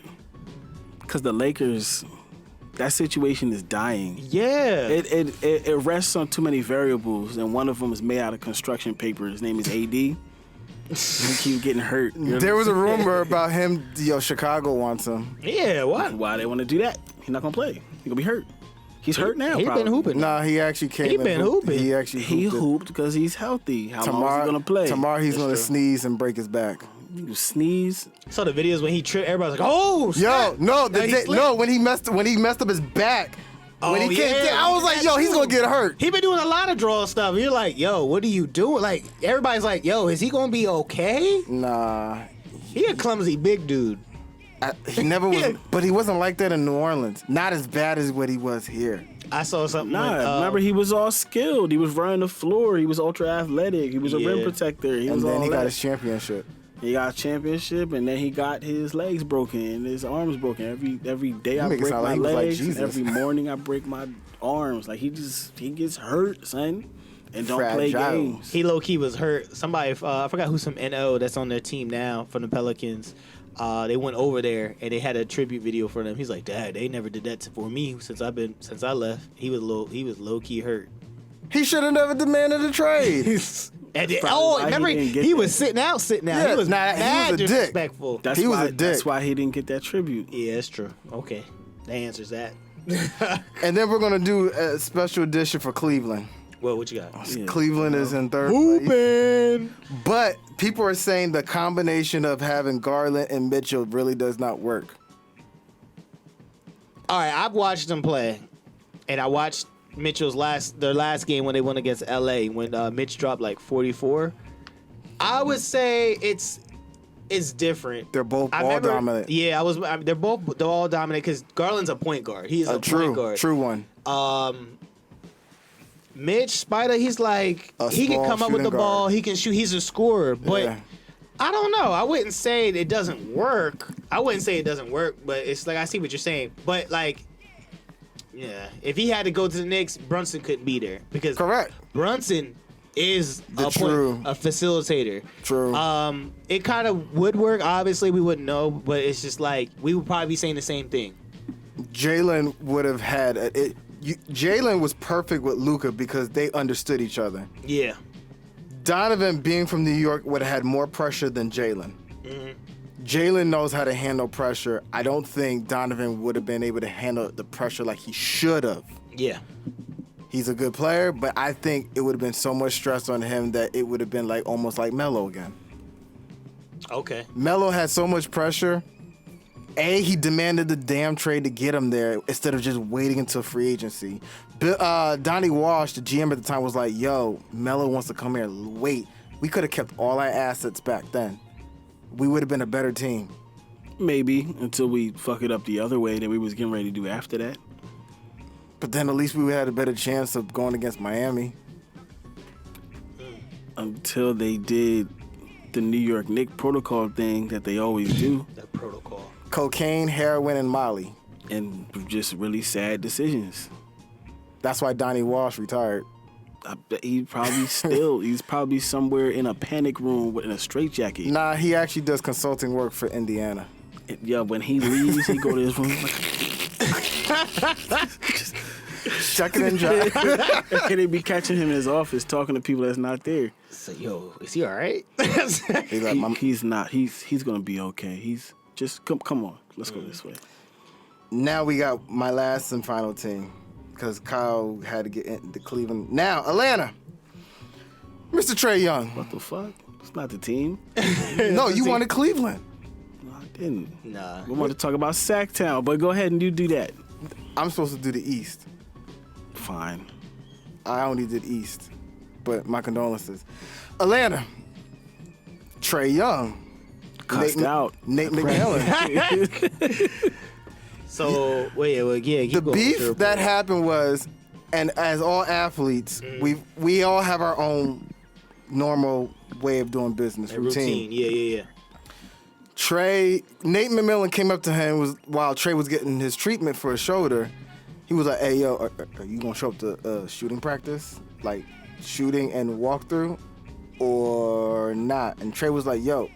because the Lakers, that situation is dying. Yeah. It rests on too many variables, and one of them is made out of construction paper. His name is AD. He keep getting hurt. There was a rumor about him. Chicago wants him. Yeah, what? Why they want to do that? He's not gonna play. He's gonna be hurt. He's hurt now. He probably. been hooping. Nah, he actually came. He and been hooping. He actually He hooped it. hooped because he's healthy. How long is he gonna play? Tomorrow he's gonna sneeze and break his back. You sneeze. Saw the videos when he tripped. Everybody's like, "Oh, snap." Yo, no, Now he slipped. when he messed up his back. When he came yeah. down, I was like, yo, he's gonna get hurt. He been doing a lot of draw stuff. You're like, yo, what are you doing? Like, everybody's like, yo, is he gonna be okay? Nah, He a clumsy big dude. he never was, but he wasn't like that in New Orleans. Not as bad as what he was here. I saw something. Nah, remember he was all skilled. He was running the floor. He was ultra athletic. He was a rim protector. He And was then all he that. got his championship. He got a championship, and then he got his legs broken and his arms broken. Every day I make it break sound my like he was like legs. Jesus. Every morning I break my arms. Like he gets hurt, son, and don't play Fragile. games. He low key was hurt. Somebody, I forgot who, some NO that's on their team now from the Pelicans. They went over there and they had a tribute video for them. He's like, Dad, they never did that for me since I left. He was low key hurt. He should have never demanded a trade. And then, Probably why remember he didn't get he that. was sitting out. Yeah, he was nah, he mad was a dick. disrespectful. That's He was why. a dick. That's why he didn't get that tribute. Yeah, that's true. Okay, that answers that. And then we're gonna do a special edition for Cleveland. Well, what you got? Yeah. Cleveland is in third place. Hoopin'. But people are saying the combination of having Garland and Mitchell really does not work. All right, I've watched them play, and I watched Mitchell's their last game when they went against LA when Mitch dropped like 44. I would say it's different. They're both ball dominant. Yeah, they're all dominant because Garland's a point guard. He's a point guard. True one. Mitch Spider, he's like he can small come up with the shooting ball. guard. He can shoot. He's a scorer, but. Yeah. I don't know. I wouldn't say it doesn't work. But it's like I see what you're saying. But like, yeah, if he had to go to the Knicks, Brunson couldn't be there because Correct. Brunson is a facilitator. True. It kind of would work. Obviously, we wouldn't know, but it's just like we would probably be saying the same thing. Jalen would have had Jalen was perfect with Luka because they understood each other. Yeah. Donovan, being from New York, would have had more pressure than Jalen. Mm-hmm. Jalen knows how to handle pressure. I don't think Donovan would have been able to handle the pressure like he should have. Yeah. He's a good player, but I think it would have been so much stress on him that it would have been like almost like Melo again. Okay. Melo had so much pressure. He demanded the damn trade to get him there instead of just waiting until free agency. Donnie Walsh, the GM at the time, was like, yo, Melo wants to come here. Wait, we could have kept all our assets back then. We would have been a better team. Maybe until we fuck it up the other way that we was getting ready to do after that. But then at least we had a better chance of going against Miami. Until they did the New York Knicks protocol thing that they always do. That protocol. Cocaine, heroin, and Molly. And just really sad decisions. That's why Donnie Walsh retired. I bet he's probably somewhere in a panic room in a straitjacket. Nah, he actually does consulting work for Indiana. Yeah, when he leaves, he go to his room Just chucking and driving. and they be catching him in his office talking to people that's not there. So, yo, is he all right? He's like, He's not. He's gonna be okay. He's just come on. Let's go this way. Now we got my last and final team because Kyle had to get into Cleveland. Now, Atlanta. Mr. Trae Young. What the fuck? It's not the team. No, you wanted Cleveland. No, I didn't. Nah. We want to talk about Sacktown, but go ahead and you do that. I'm supposed to do the East. Fine. I only did East, but my condolences. Atlanta. Trae Young. Cussed out. Nate McMillan. So, keep The going. beef that happened was, and as all athletes, we all have our own normal way of doing business, routine. Yeah. Nate McMillan came up to him while Trae was getting his treatment for his shoulder. He was like, "Hey, yo, are you gonna show up to shooting practice, like shooting and walkthrough, or not?" And Trae was like, "Yo,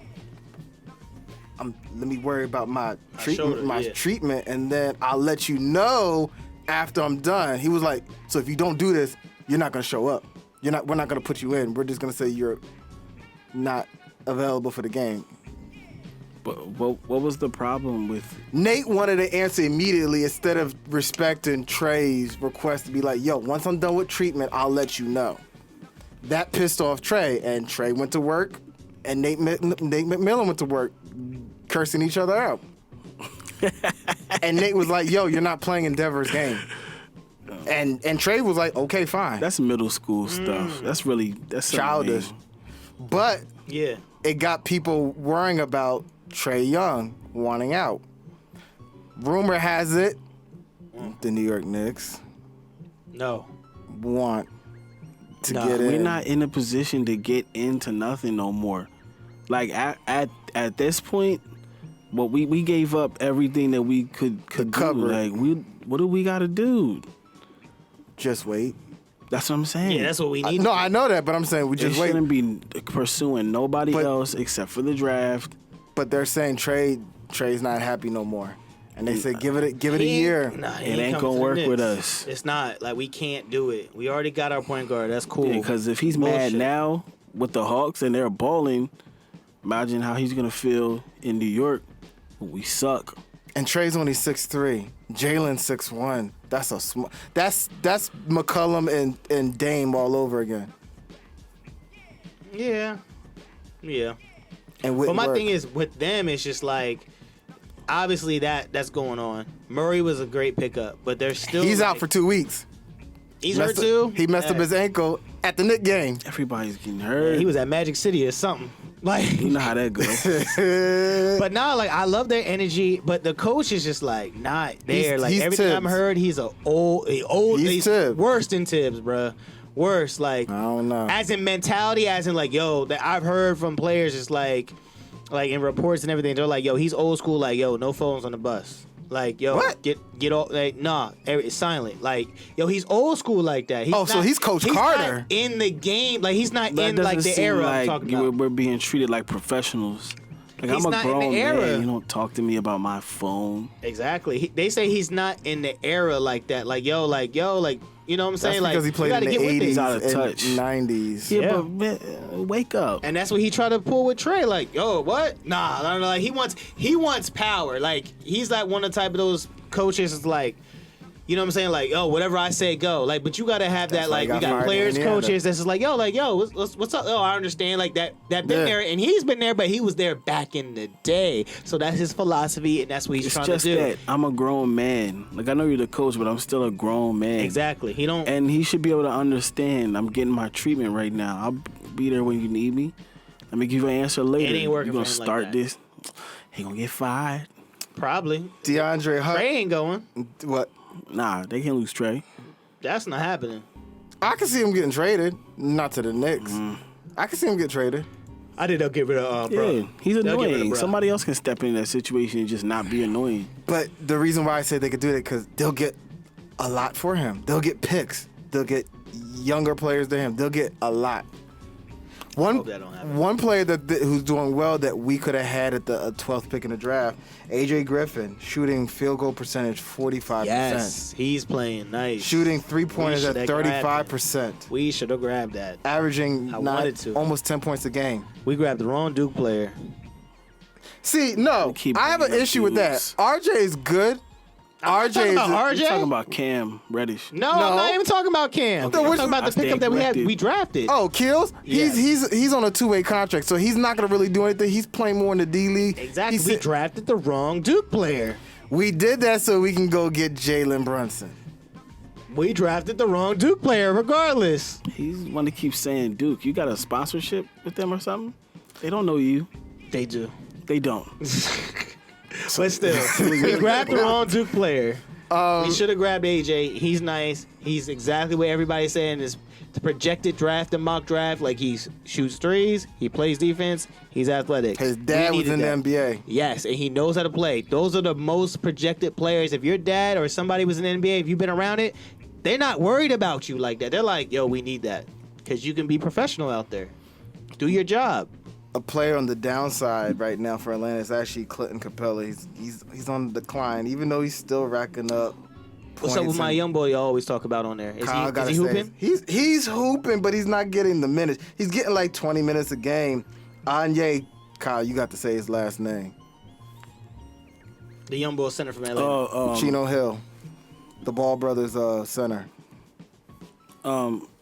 let me worry about my treatment, and then I'll let you know after I'm done." He was like, "So if you don't do this, you're not gonna show up. We're not gonna put you in. We're just gonna say you're not available for the game." But what was the problem with? Nate wanted to answer immediately instead of respecting Trae's request to be like, "Yo, once I'm done with treatment, I'll let you know." That pissed off Trae, and Trae went to work, and Nate McMillan went to work, cursing each other out. And Nate was like, "Yo, you're not playing in Denver's game." And Trae was like, "Okay, fine." That's middle school stuff. That's childish. But Yeah. it got people worrying about Trae Young wanting out. Rumor has it the New York Knicks No. want to Nah, get in. We're not in a position to get into nothing no more. Like at this point, we gave up everything that we could do. cover. Like what do we got to do? Just wait. That's what I'm saying. Yeah, that's what we need. No, I know that, but I'm saying we They just wait. shouldn't be pursuing nobody else except for the draft. But they're saying Trae's not happy no more, and they said give it a year. Nah, It ain't gonna work with us. It's not. Like, we can't do it. We already got our point guard. That's cool. Because if he's mad now with the Hawks and they're balling, imagine how he's gonna feel in New York. We suck. And Trae's only 6'3", Jalen's 6'1". That's that's McCollum and Dame all over again. Yeah. And But my thing is, with them, it's just like, obviously that's going on. Murray was a great pickup, but there's still he's out for 2 weeks. He's hurt too. He messed up his ankle at the Knicks game. Everybody's getting hurt. He was at Magic City or something. Like, You know how that goes. but nah, like, I love their energy, but the coach is just like not there. He's Everything Tibbs. I'm heard, he's old. He's Tibbs. worse than Tibbs, bruh. Worse, like, I don't know. as in mentality, as in like, yo, that I've heard from players, it's like in reports and everything, they're like, yo, he's old school, like, yo, no phones on the bus. Like, yo, What? get off, like, nah, it's silent. Like, yo, he's old school like that. So he's Coach Carter. Not in the game, like, he's not That in like doesn't the seem era like I'm talking about. we're being treated like professionals. Like, He's I'm a not in the grown era. man. You don't talk to me about my phone. Exactly. They say he's not in the era like that. Like, yo, you know what I'm saying? That's because he you played gotta in the get with it. 80s Out of and touch. 90s. Yeah, Yeah. but man, wake up. And that's what he tried to pull with Trae. Like, yo, what? Nah, like, he wants power. Like, he's like one of the type of those coaches is like, you know what I'm saying? Like, yo, whatever I say, go. Like, but you gotta have That's that. why he Like, we got got fired in players, Indiana. coaches. That's just like, yo, what's up? Oh, I understand. Like that been Yeah. there, and he's been there, but he was there back in the day. So that's his philosophy, and that's what he's It's trying just to do. that I'm a grown man. Like, I know you're the coach, but I'm still a grown man. Exactly. He don't. And he should be able to understand I'm getting my treatment right now. I'll be there when you need me. Let me give you an answer later. It ain't working You gonna for him like start that. this? he gonna get fired. Probably. DeAndre Hunt. Trey ain't going. What? Nah, they can't lose Trey. That's not happening. I can see him getting traded. Not to the Knicks. I can see him get traded. I think they'll get rid of Yeah, bro. he's They'll get rid of annoying. Bro. Somebody else can step in that situation and just not be annoying. But the reason why I say they could do it because they'll get a lot for him. They'll get picks. They'll get younger players than him. They'll get a lot. hope that don't happen. One player who's doing well that we could have had at the 12th pick in the draft, AJ Griffin, shooting field goal percentage 45%. Yes, he's playing nice. Shooting three-pointers at 35%. We should have grabbed that. Averaging almost 10 points a game. We grabbed the wrong Duke player. See, no, I have an issue with that. RJ is good. I'm talking about RJ. You're talking about Cam Reddish. No, I'm not even talking about Cam. Okay. I'm talking about the pickup that we drafted. Oh, Kills? Yes. He's on a two-way contract, so he's not going to really do anything. He's playing more in the D-League. Exactly. We drafted the wrong Duke player. We did that so we can go get Jalen Brunson. We drafted the wrong Duke player regardless. He's one that keeps saying Duke. You got a sponsorship with them or something? They don't know you. They do. They don't. But still, we grabbed the wrong Duke player. We should have grabbed AJ. He's nice. He's exactly what everybody's saying is the projected draft and mock draft. Like he shoots threes, he plays defense, he's athletic. His dad was in the NBA. Yes, and he knows how to play. Those are the most projected players. If your dad or somebody was in the NBA, if you've been around it, they're not worried about you like that. They're like, yo, we need that because you can be professional out there. Do your job. A player on the downside right now for Atlanta is actually Clinton Capella. He's on the decline, even though he's still racking up points. What's up with my young boy you always talk about on there? Is he hooping? He's hooping, but he's not getting the minutes. He's getting like 20 minutes a game. Anye, Kyle, you got to say his last name. The young boy center from Atlanta. Chino Hill, the Ball Brothers center.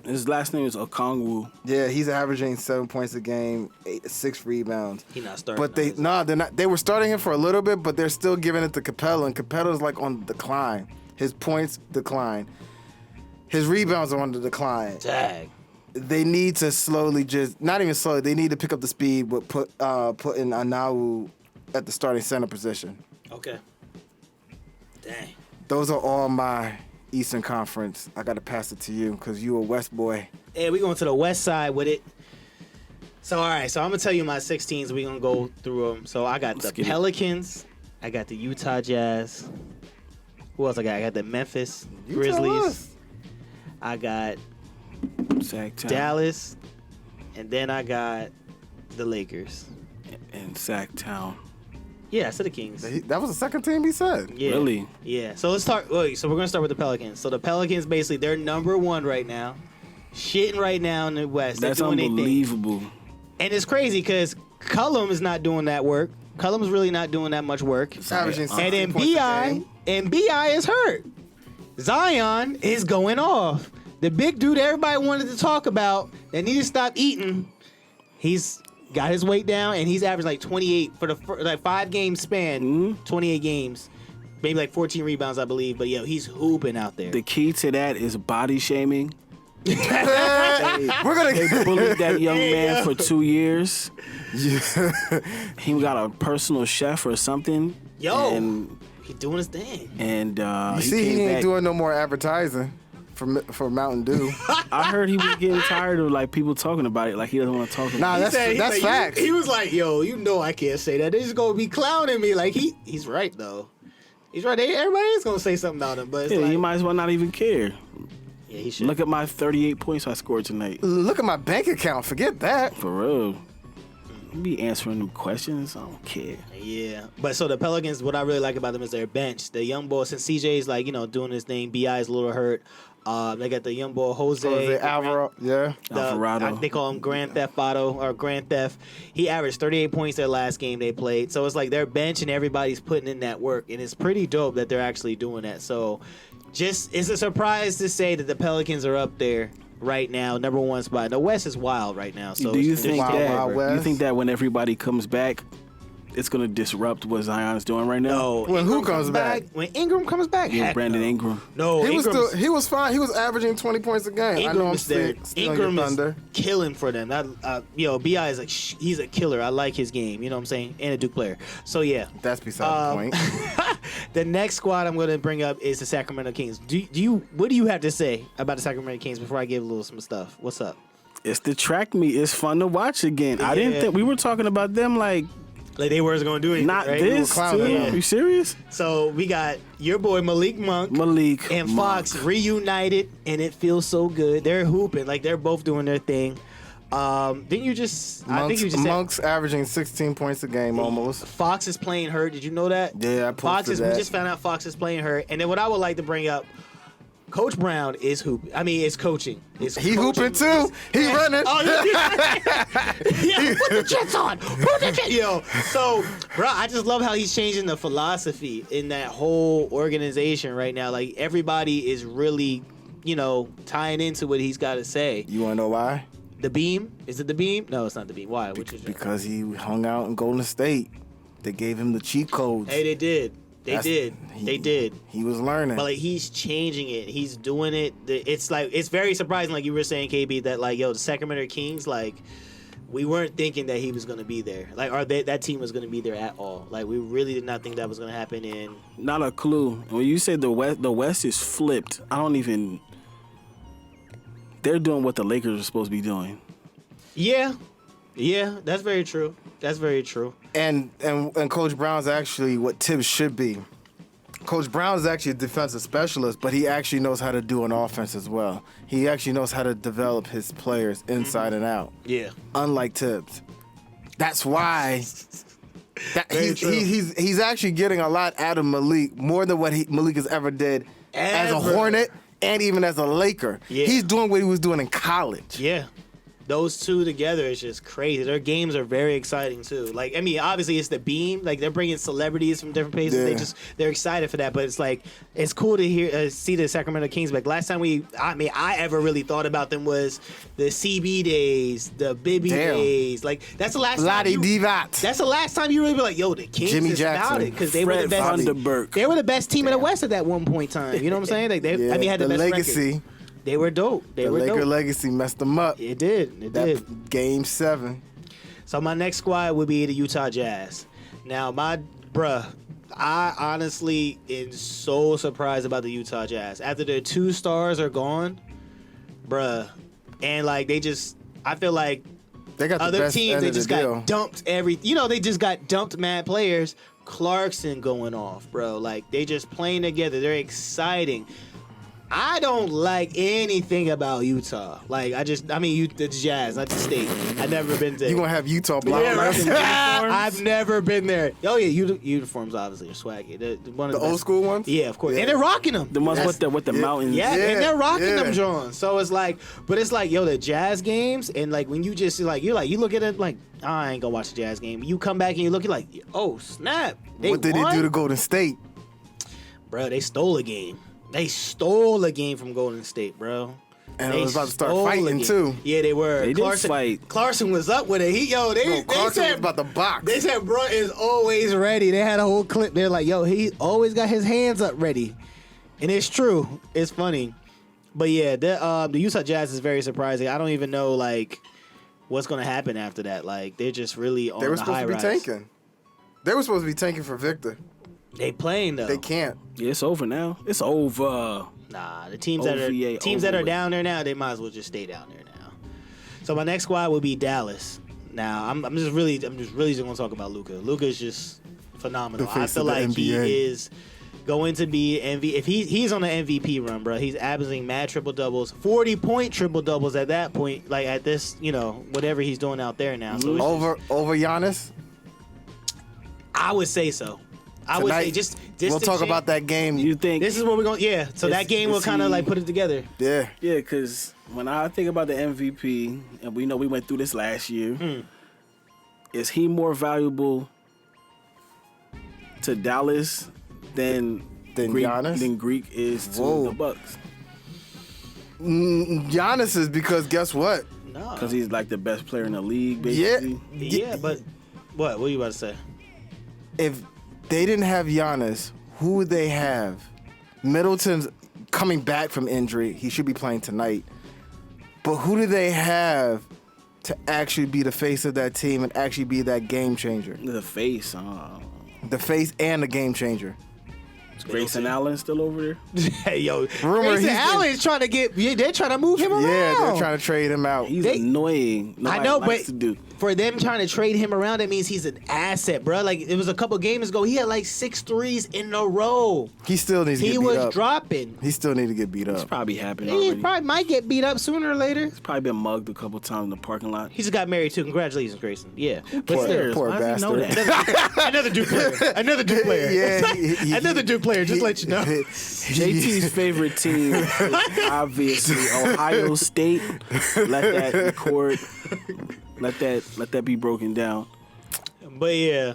His last name is Okongwu. Yeah, he's averaging 7 points a game, 6 rebounds. He's not starting. But they're not. They were starting him for a little bit, but they're still giving it to Capella, and Capella's like on the decline. His points decline. His rebounds are on the decline. Dang. They need to not even slowly. They need to pick up the speed, but put in Anawu at the starting center position. Okay. Dang. Those are all my Eastern Conference. I got to pass it to you because you a West boy. Hey, we going to the West side with it. So, all right. So, I'm going to tell you my 16s. We're going to go through them. So, I got the Pelicans. I got the Utah Jazz. Who else I got? I got the Memphis Grizzlies. I got Sacktown. Dallas. And then I got the Lakers. And Sacktown. Yeah, I said the Kings. That was the second team he said. Yeah. Really? Yeah. So let's start. So we're gonna start with the Pelicans. So the Pelicans, basically, they're number one right now, shitting right now in the West. That's they're doing unbelievable. And it's crazy because Cullum is not doing that work. Cullum's really not doing that much work. Averaging 16 and then points a game. Bi is hurt. Zion is going off. The big dude everybody wanted to talk about that needed to stop eating. He's got his weight down, and he's averaged like 28 for the 5-game span, 28 games. Maybe like 14 rebounds, I believe. But, he's hooping out there. The key to that is body shaming. We're gonna They bullied that young man for 2 years. Yeah. He got a personal chef or something. And he's doing his thing. And he ain't doing no more advertising for Mountain Dew. I heard he was getting tired of like people talking about it, like he doesn't want to talk about it. That's facts. He was like, "Yo, I can't say that. They're just gonna be clowning me." Like he's right though. He's right. Everybody is gonna say something about him, but you might as well not even care. Yeah, he should. Look at my 38 points I scored tonight. Look at my bank account. Forget that. For real. You be answering them questions. I don't care. Yeah, but so the Pelicans, what I really like about them is their bench. The young boy, since CJ's like doing his thing, Bi is a little hurt. They got the young boy Jose Alvarado. Yeah, Alvarado. They call him Grand Theft Auto or Grand Theft. He averaged 38 points their last game they played. So it's like their bench and everybody's putting in that work, and it's pretty dope that they're actually doing that. So it's a surprise to say that the Pelicans are up there right now, number one spot. The West is wild right now. So do you think that when everybody comes back, it's gonna disrupt what Zion's doing right now. No, When who comes back? When Ingram comes back, Yeah, heck Brandon no. Ingram. No, He Ingram's- was fine. He was averaging 20 points a game. I know Ingram I'm is there. still Ingram is Thunder. killing for them. Bi is like he's a killer. I like his game. You know what I'm saying? And a Duke player. So yeah. That's beside the point. The next squad I'm going to bring up is the Sacramento Kings. What do you have to say about the Sacramento Kings before I give a little some stuff? What's up? It's the track meet. It's fun to watch again. I didn't Yeah. think we were talking about them like They weren't going to do anything. not right? this too. clowning them. Are you serious? So we got your boy Malik Monk. And Fox Monk. reunited, and it feels so good. They're hooping, like they're both doing their thing. Didn't you just? I think you just said Monk's averaging 16 points a game almost. Fox is playing hurt. Did you know that? Yeah, I posted that. We just found out Fox is playing hurt. And then what I would like to bring up, Coach Brown is hooping. I mean, is coaching. He hooping too. He running. Oh, yeah, put the Jets on. Put the Jets. Yo, so, bro, I just love how he's changing the philosophy in that whole organization right now. Like, everybody is really, tying into what he's got to say. You want to know why? The beam? Is it the beam? No, it's not the beam. Why? Which is Because he hung out in Golden State. They gave him the cheat codes. Hey, they did. They did. He was learning. But like he's changing it. He's doing it. It's like it's very surprising. Like you were saying, KB, that like the Sacramento Kings, like we weren't thinking that he was going to be there. Like that team was going to be there at all. Like we really did not think that was going to happen. And Not a clue. When you say the West is flipped, I don't even. They're doing what the Lakers are supposed to be doing. yeah, that's very true. That's very true. And Coach Brown's actually what Tibbs should be. Coach Brown is actually a defensive specialist, but he actually knows how to do an offense as well. He actually knows how to develop his players inside and out. Yeah. Unlike Tibbs. That's why Very true. he's actually getting a lot out of Malik, more than what Malik has ever did as a Ever. Hornet and even as a Laker. Yeah. He's doing what he was doing in college. Yeah. Those two together is just crazy. Their games are very exciting too. Like, I mean, obviously it's the beam. Like they're bringing celebrities from different places. Yeah. They're excited for that. But it's like it's cool to see the Sacramento Kings. Like last time I ever really thought about them was the CB days, the Bibby days. Like that's the last Lottie time. Divac. That's the last time you really be like, yo, the Kings Jimmy is about Jackson. it because they were the Fred best. Vanderbilt. They were the best team in the West at that one point in time. You know what I'm saying? Like they, Yeah, had the best legacy. record. They were dope. They The were Laker dope. legacy messed them up. It did. It That did. Game 7. So my next squad would be the Utah Jazz. Now, I honestly am so surprised about the Utah Jazz. After their 2 stars are gone, and like I feel like They got the other best teams, end they of the just deal. got dumped they just got dumped mad players. Clarkson going off, bro. Like, they just playing together. They're exciting. I don't like anything about Utah. Like, the Jazz, not the state. I've never been there. You gonna have Utah block us? I've never been there. Oh yeah, uniforms obviously are swaggy. One of The best. old school ones? Yeah, of course. Yeah. And they're rocking them. The ones with the mountains. Yeah, and they're rocking yeah. them, John. So it's like, but it's like, the Jazz games, and like when you just you look at it like, I ain't gonna watch the Jazz game. You come back and you look at like, oh snap, What did won? they do to Golden State? Bro, they stole a game. They stole a game from Golden State, bro. And They I was about to start stole a fighting game. too. Yeah, they were. They did fight. Clarkson was up with it. They Clarkson said was about to box. They said, bro is always ready. They had a whole clip. They're like, yo, he always got his hands up ready. And it's true. It's funny. But yeah, the Utah Jazz is very surprising. I don't even know, like, what's going to happen after that. Like, they're just really on They were the high supposed to be rise. tanking. They were supposed to be tanking for Victor. They playing, though. They can't. Yeah, it's over now. It's over. Nah, the teams OVA that are over down there now, they might as well just stay down there now. So my next squad will be Dallas. Now I'm just really going to talk about Luka. Luka is just phenomenal. The I face feel of the like he NBA. is going to be MVP. If he's on an MVP run, bro, he's averaging mad triple doubles, 40-point triple doubles at that point. Like at this, whatever he's doing out there now. So it's Over Giannis. I would say so. I would say Tonight, just we'll to talk change- about that game. You think? This is what we're going. Yeah. So that game will kind of like put it together. Yeah. Yeah, because when I think about the MVP, and we know we went through this last year, is he more valuable to Dallas than Giannis? Than Greek is to Whoa. the Bucks? Giannis is because guess what? No. Because he's like the best player in the league, Yeah. basically. Yeah, but what? What are you about to say? if they didn't have Giannis, who would they have? Middleton's coming back from injury. He should be playing tonight. But who do they have to actually be the face of that team and actually be that game changer? The face. The face and the game changer. Is Grayson Allen still over there? Hey, yo. Rumor Grayson Allen's trying to get... They're trying to move him around. Yeah, they're trying to trade him out. He's annoying. Nobody I know, likes but to do. For them trying to trade him around, that means he's an asset, bro. Like, it was a couple games ago. He had like 6 threes in a row. He still needs to get beat up. He was dropping. He still needs to get beat It's up. probably happened He already. probably might get beat up sooner or later. He's probably been mugged a couple times in the parking lot. He just got married too. Congratulations, Grayson. Yeah. But Poor- still, Poor Why does he know bastard. that? another Duke player. Another Duke player. Yeah, Another Duke player, just let you know. JT's favorite team is obviously Ohio State. Let that record. Let that be broken down. But yeah.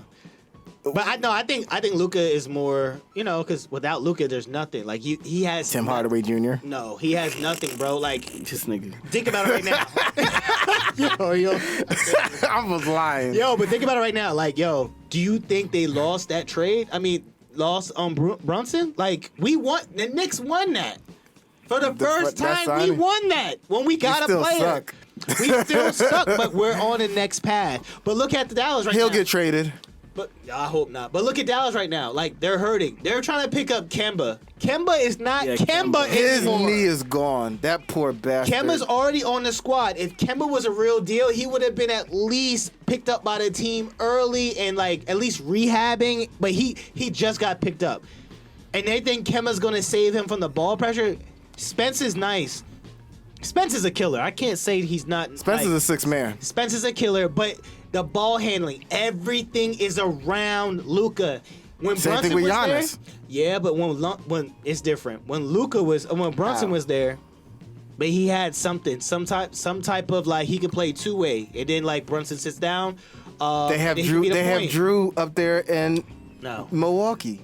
But I think Luka is more, because without Luka, there's nothing. Like he has Tim Hardaway Jr. No, he has nothing, bro. Like This nigga. think about it right now. yo, I was lying. but think about it right now. Like, do you think they lost that trade? I mean, lost on Brunson? Like, we won. The Knicks won that. For the first that time, we signing. won that when we got a still player. suck. We still suck, but we're on the next path. But look at the Dallas right now. He'll get traded. But I hope not. But look at Dallas right now. Like, they're hurting. They're trying to pick up Kemba. Kemba is not Kemba His anymore. knee is gone. That poor bastard. Kemba's already on the squad. If Kemba was a real deal, he would have been at least picked up by the team early and like at least rehabbing. But he just got picked up, and they think Kemba's gonna save him from the ball pressure. Spence is nice. Spence is a killer. I can't say he's not. Spencer's like, a six man. Spence is a killer, but the ball handling, everything is around Luka. When Same Brunson thing with was Giannis. there, yeah, but when it's different. When Brunson was there, but he had some type of like he could play 2-way, and then like Brunson sits down. They have then he Drew. can be the They have point. Drew up there in No, Milwaukee.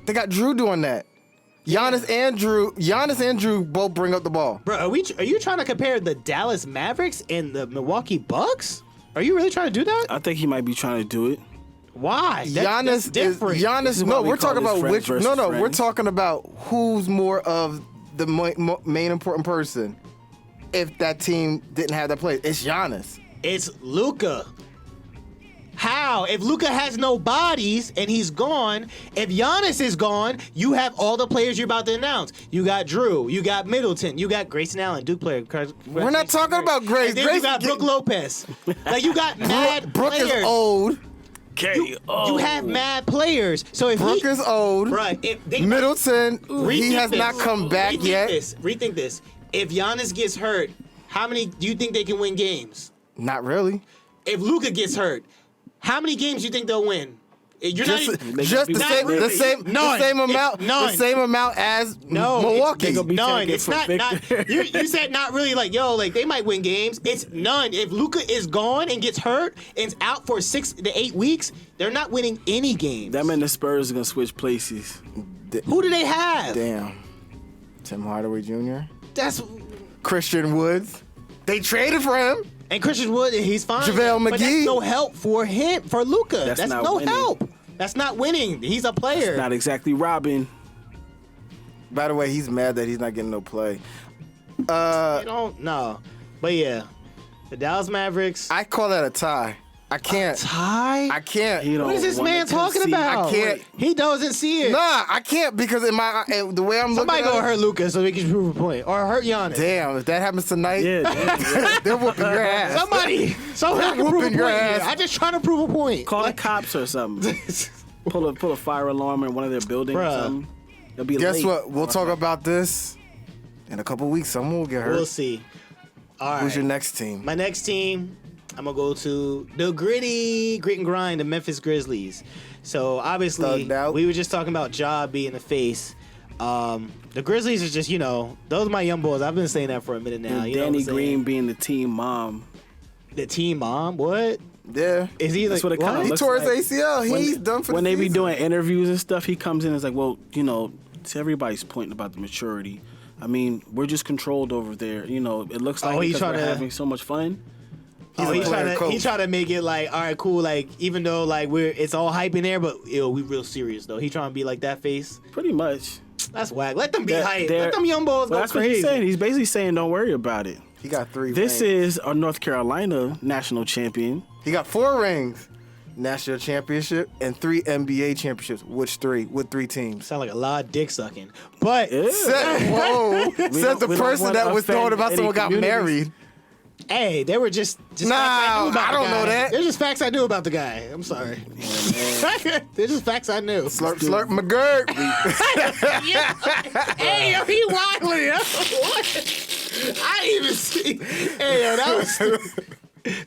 They got Drew doing that. Giannis and Drew both bring up the ball. bro, are you trying to compare the Dallas Mavericks and the Milwaukee Bucks? Are you really trying to do that? I think he might be trying to do it. Why? That's Giannis is different. This Giannis. is No, why we we're call talking this about friends which. versus No, we're friends. talking about who's more of the main important person. If that team didn't have that play, it's Giannis. It's Luka. How? If Luka has no bodies and he's gone, if Giannis is gone, you have all the players you're about to announce. You got Drew, you got Middleton, you got Grayson Allen, Duke player. We're not talking about Grace. And then Grace you got Brook Lopez. Like you got mad Brook players. is old. You have mad players. So if Brook is old. right, Middleton, he has not come back yet. Rethink this. If Giannis gets hurt, how many do you think they can win games? Not really. If Luka gets hurt, how many games do you think they'll win? You're Just not the same amount as Milwaukee. They gonna be none. taking It's for not. Victor. You said not really. Like they might win games. It's none. If Luka is gone and gets hurt and is out for 6 to 8 weeks, they're not winning any games. That meant the Spurs are gonna switch places. Who do they have? Damn. Tim Hardaway Jr. That's Christian Woods. They traded for him. and Christian Wood. He's fine. JaVale But that's McGee. no help for him. For Luka. That's That's not no winning. help. That's not winning. He's a player. Not exactly Robin. By the way, he's mad that he's not getting no play. You don't know. But yeah, the Dallas Mavericks. I call that a tie. I can't. Tie? I can't. He don't What is this wanna man talking concede. about? I can't. He doesn't see it. Nah, I can't because the way I'm Somebody looking go at it, hurt Lucas so he can prove a point, or hurt Giannis. damn, if that happens tonight, Yeah, yeah. they're whooping your ass. Somebody, so I can prove a whooping point. your Here. ass. I just trying to prove a point. Call the cops or something. Pull a fire alarm in one of their buildings Bruh. or something. They'll be Guess late. what? We'll talk about this in a couple weeks. Someone will get hurt. We'll see. All right. Who's your next team? My next team, I'm gonna go to the grit and grind, the Memphis Grizzlies. So obviously, Thugged out. we were just talking about Ja being the face. The Grizzlies are just, those are my young boys. I've been saying that for a minute now. And You know what Danny I'm saying? Green being the team mom. The team mom. What Yeah. is he? That's like, what it kinda He looks tore his like. ACL. He's done for When the they be season. doing interviews and stuff, he comes in and is like, well, to everybody's point about the maturity. I mean, we're just controlled over there. It looks like Oh, he's because we're trying to- having so much fun. He trying to make it like, all right, cool. Like, even though like it's all hype in there, but we real serious though. He trying to be like that face. Pretty much. That's whack. Let them be hype. Let them young boys go that's crazy. What he's saying. He's basically saying, don't worry about it. He got 3 This rings. is a North Carolina national champion. He got 4 rings. National championship and 3 NBA championships. Which 3? With 3 teams. Sound like a lot of dick sucking. But Said the person that was throwing about someone got married. Hey, they were just Nah, I don't know that. They're just facts I knew about the guy. I'm sorry. They're just facts I knew. Slurp, slurp, McGirt. Hey, yo, he wildly. What? I didn't even see. Hey, yo, that was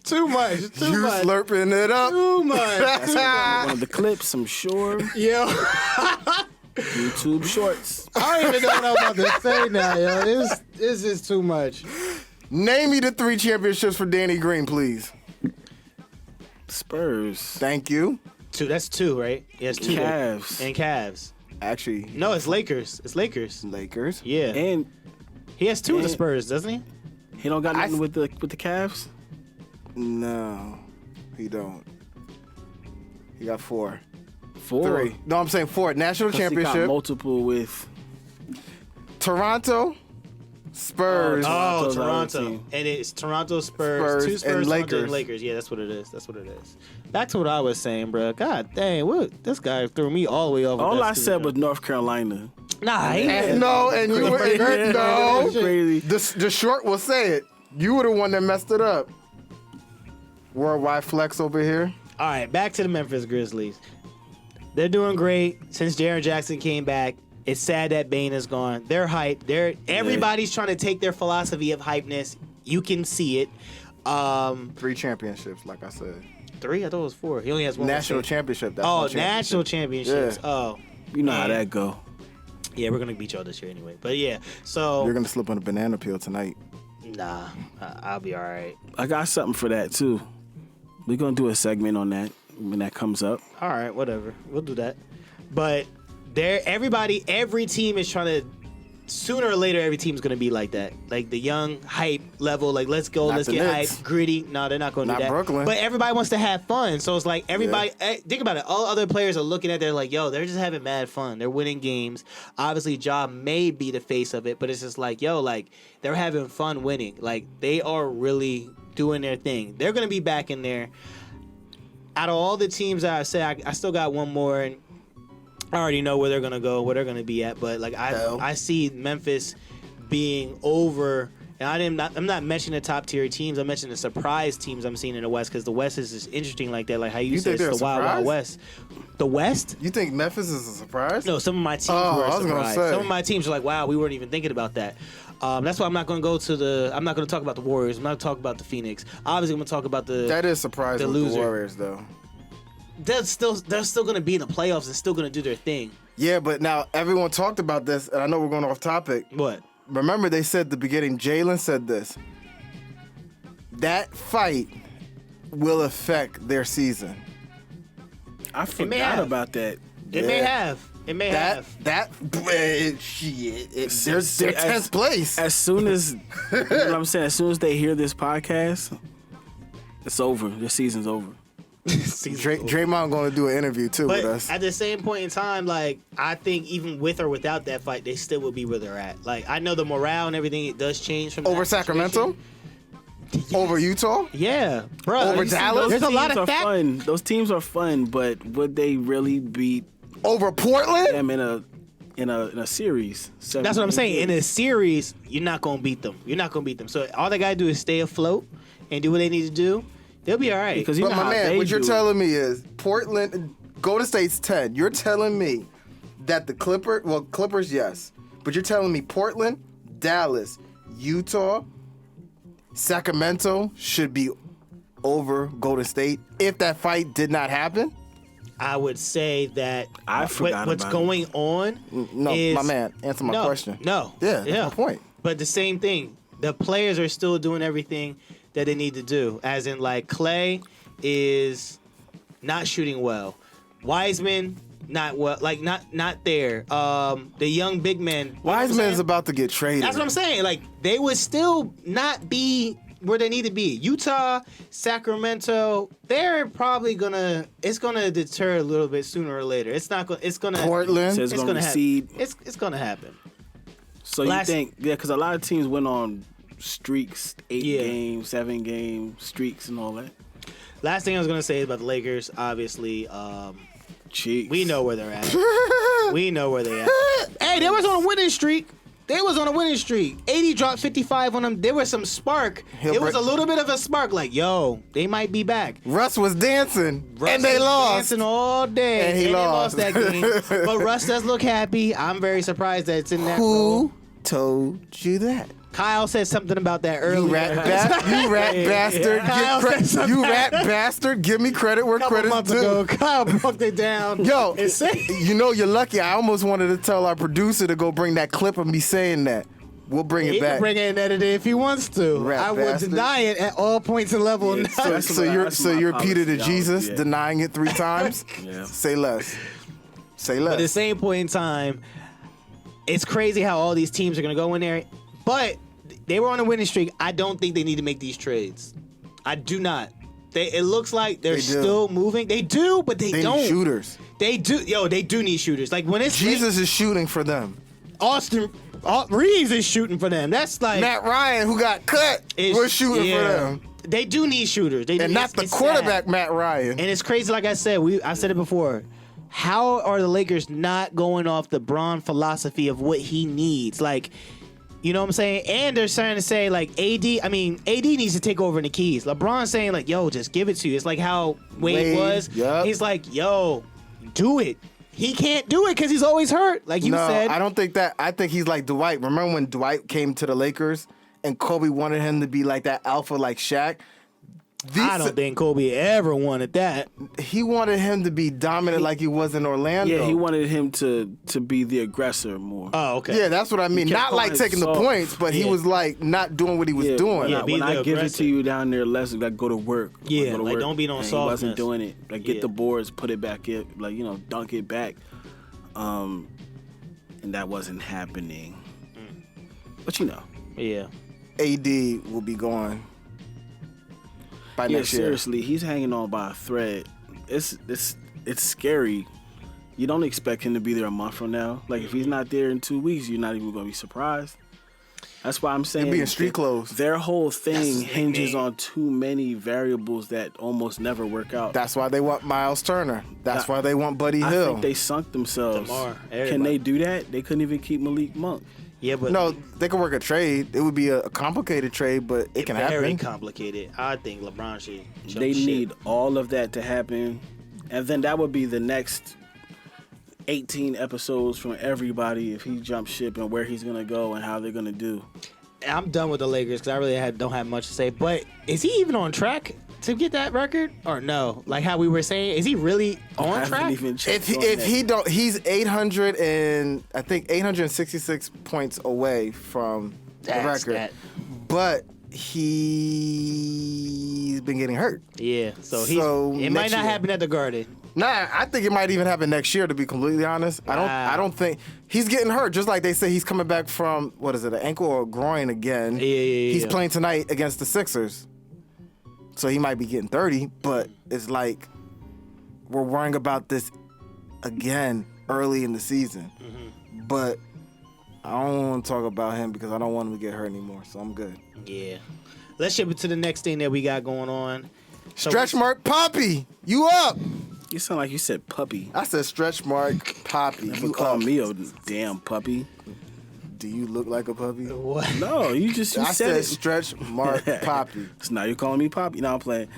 too much. You slurping it up. Too much. One of the clips, I'm sure. Yo. YouTube shorts. I don't even know what I'm about to say now, yo. This is too much. Name me the 3 championships for Danny Green, please. Spurs. Thank you. 2. That's 2, right? Yeah, it's 2. Cavs. And Cavs. Actually, No, it's Lakers. It's Lakers. Lakers. Yeah. And He has 2 of the and- Spurs, doesn't he? he don't got nothing with the Cavs? No, he don't. He got 4. 4. 3. No, I'm saying 4. National 'Cause he got championship. multiple with Toronto, Spurs. Toronto's the other Toronto. team. And it's Toronto, Spurs, 2 and Spurs, Toronto, Lakers. and Lakers. Yeah, that's what it is. That's what it is. Back to what I was saying, bro. God dang, what? This guy threw me all the way over. All I said was North Carolina. Nah, he And no, and you were no. Crazy. The short will say it. You were the one that messed it up. Worldwide flex over here. All right, back to the Memphis Grizzlies. They're doing great since Jaren Jackson came back. It's sad that Bane is gone. They're hyped. Everybody's trying to take their philosophy of hypeness. You can see it. 3 championships, like I said. 3? I thought it was 4. He only has 1. National championship. That's Oh, one championship. national championships. Yeah. Oh, You know how Man. that go. yeah, we're gonna beat y'all this year anyway. But yeah, so You're gonna slip on a banana peel tonight. nah, I'll be all right. I got something for that too. We're gonna do a segment on that when that comes up. All right, whatever. We'll do that. But every team is trying to. Sooner or later, every team's gonna be like that. Like the young hype level. Like let's go, Not let's the get Knicks. hype, gritty. No, they're not gonna Not do that. Brooklyn. But everybody wants to have fun. So it's like everybody. Think about it. All other players are looking at. They're like, yo, they're just having mad fun. They're winning games. Obviously, Ja may be the face of it, but it's just like, yo, like they're having fun winning. Like they are really doing their thing. They're gonna be back in there. Out of all the teams that I said, I still got one more, and I already know where they're gonna go, where they're gonna be at. But like I see Memphis being over, and I'm not mentioning the top tier teams. I'm mentioning the surprise teams I'm seeing in the West, because the West is just interesting like that. Like how you said, think it's the they're a Wild Wild surprise? West. The West? You think Memphis is a surprise? No, some of my teams Oh, were I a was gonna surprise. say. Some of my teams were like, wow, we weren't even thinking about that. That's why I'm not going to go to the. I'm not going to talk about the Warriors. I'm not going to talk about the Phoenix. Obviously, I'm going to talk about the. That is surprising the with the loser. Warriors, though. They're still going to be in the playoffs and still going to do their thing. Yeah, but now everyone talked about this, and I know we're going off topic. What? Remember, they said at the beginning, Jalen said this. That fight will affect their season. I may forgot have. about that. It may have. It may have. Shit. They're 10th place. As soon as you know what I'm saying, as soon as they hear this podcast, it's over. The season's over. Draymond going to do an interview too But with us. at the same point in time, like I think even with or without that fight, they still will be where they're at. Like I know the morale and everything it does change from Over that Sacramento? situation. Over Utah? Yeah, bro. Over Dallas? There's a lot Teams of are fun. Those teams are fun, but would they really beat Over Portland? them in a series? That's what I'm saying. In a series, you're not gonna beat them. You're not gonna beat them. So all they gotta do is stay afloat and do what they need to do. They'll be all right. Because you But know my how man, they what you're do. telling me is Portland, Golden State's 10. You're telling me that the Clippers, yes. But you're telling me Portland, Dallas, Utah, Sacramento should be over Golden State if that fight did not happen? I would say that I forgot what's about going on. No, is, my man, answer my question. No. Yeah, that's my point. But the same thing. The players are still doing everything that they need to do. As in, like, Clay is not shooting well. Wiseman, not well. Like, not there. The young big men. Wiseman's about to get traded. That's what I'm saying. Like, they would still not be where they need to be. Utah, Sacramento, they're probably it's gonna deter a little bit sooner or later. It's gonna Portland. So it's going to recede. It's gonna happen. So you think, because a lot of teams went on streaks, 8-game, 7-game streaks and all that. Last thing I was gonna say about the Lakers, obviously, Cheeks. we know where they're at. We know where they at. Hey, they was on a winning streak. AD dropped 55 on them. There was some spark. It was a little bit of a spark. Like, yo, they might be back. Russ was dancing, and they lost. Dancing all day, and he lost that game. But Russ does look happy. I'm very surprised that it's in that. Who told you that? Kyle said something about that earlier. You rat bastard. You rat bastard. Give me credit where credit's due. Kyle broke it down. Yo, you know you're lucky. I almost wanted to tell our producer to go bring that clip of me saying that. We'll bring it back. He can bring it and edit it if he wants to. I would deny it at all points and level. Yeah, so you're Peter to Jesus, denying it 3 times? Yeah. Say less. Say less. But at the same point in time, it's crazy how all these teams are going to go in there. But they were on a winning streak. I don't think they need to make these trades. I do not. It looks like they're still moving. They do, but they don't. Need shooters. They do. Yo, they do need shooters. Like when it's Jesus is shooting for them. Austin Reeves is shooting for them. That's like Matt Ryan, who got cut, was shooting for them. They do need shooters. And not the quarterback, sad. Matt Ryan. And it's crazy. Like I said, I said it before. How are the Lakers not going off the Bron philosophy of what he needs? Like, you know what I'm saying? And they're starting to say, like, AD needs to take over in the keys. LeBron's saying, like, yo, just give it to you. It's like how Wade was. Yep. He's like, yo, do it. He can't do it because he's always hurt, like you said. I don't think that. I think he's like Dwight. Remember when Dwight came to the Lakers and Kobe wanted him to be like that alpha like Shaq? I don't think Kobe ever wanted that. He wanted him to be dominant like he was in Orlando. Yeah, he wanted him to be the aggressor more. Oh, okay. Yeah, that's what I mean. Not like taking the points, but he was like not doing what he was doing. Yeah, when I give it to you down there, let's like go to work. Yeah, go to like work. don't be no softness. He wasn't doing it. Like get the boards, put it back in, like dunk it back. And that wasn't happening. But Yeah. AD will be gone by next year. Seriously, he's hanging on by a thread. It's scary. You don't expect him to be there a month from now. Like if he's not there in 2 weeks, you're not even gonna be surprised. That's why I'm saying he'll be in street clothes. Their whole thing hinges on too many variables that almost never work out. That's why they want Miles Turner. That's why they want Buddy Hill. I think they sunk themselves. Can they do that? They couldn't even keep Malik Monk. Yeah, but no, they could work a trade. It would be a complicated trade, but it can happen. Very complicated. I think LeBron should. They need all of that to happen, and then that would be the next 18 episodes from everybody if he jumps ship and where he's gonna go and how they're gonna do. I'm done with the Lakers because I really don't have much to say. But is he even on track to get that record or no? Like how we were saying, is he really on track? If he don't, he's 866 points away from the record. But he's been getting hurt. Yeah, so it might not happen at the Garden. Nah, I think it might even happen next year. To be completely honest, I don't think he's getting hurt. Just like they say, he's coming back from what is it, an ankle or a groin again? Yeah. He's playing tonight against the Sixers, so he might be getting 30. But it's like we're worrying about this again early in the season. Mm-hmm. But I don't want to talk about him because I don't want him to get hurt anymore. So I'm good. Yeah. Let's shift it to the next thing that we got going on. Stretch mark Poppy, you up? You sound like you said puppy. I said stretch mark Poppy. You call me a damn puppy. Do you look like a puppy? What? No, you said it. Stretch mark Poppy. So now you're calling me Poppy. Now I'm playing.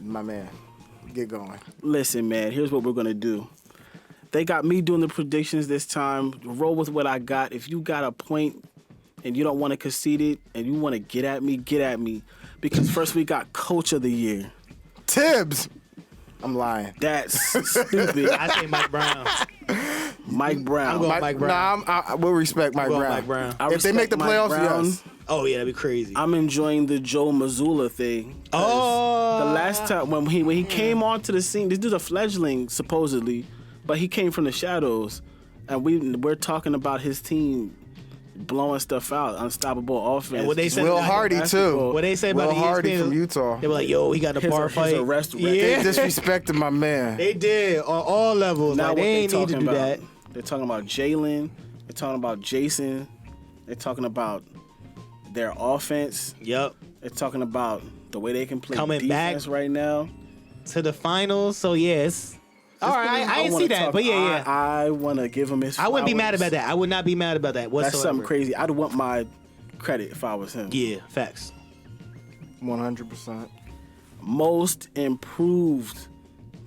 My man, get going. Listen, man, here's what we're going to do. They got me doing the predictions this time. Roll with what I got. If you got a point and you don't want to concede it and you want to get at me, because first we got Coach of the Year. Tibbs. I'm lying. That's stupid. I say Mike Brown. Mike Brown. I'm going Mike Brown. I will respect Mike Brown. If they make the playoffs, yes. Oh yeah, that'd be crazy. I'm enjoying the Joe Mazzulla thing. Oh, the last time when he came onto the scene, this dude's a fledgling supposedly, but he came from the shadows, and we're talking about his team blowing stuff out, unstoppable offense. And what they said, Will Hardy too. What they say Will about Hardy ESPN, from Utah. They were like, "Yo, he got a bar fight." His arrest record. They disrespected my man. They did on all levels. Now Like, what they they ain't need to talking do about? that. They're talking about Jalen. They're talking about Jason. They're talking about their offense. Yep. They're talking about the way they can play Coming defense back right now. to the finals. So yes. All right, I didn't see that, but yeah. I want to give him his. I wouldn't be mad flowers. about that. I would not be mad about that whatsoever. That's something crazy. I'd want my credit if I was him. Yeah, facts. 100%. Most improved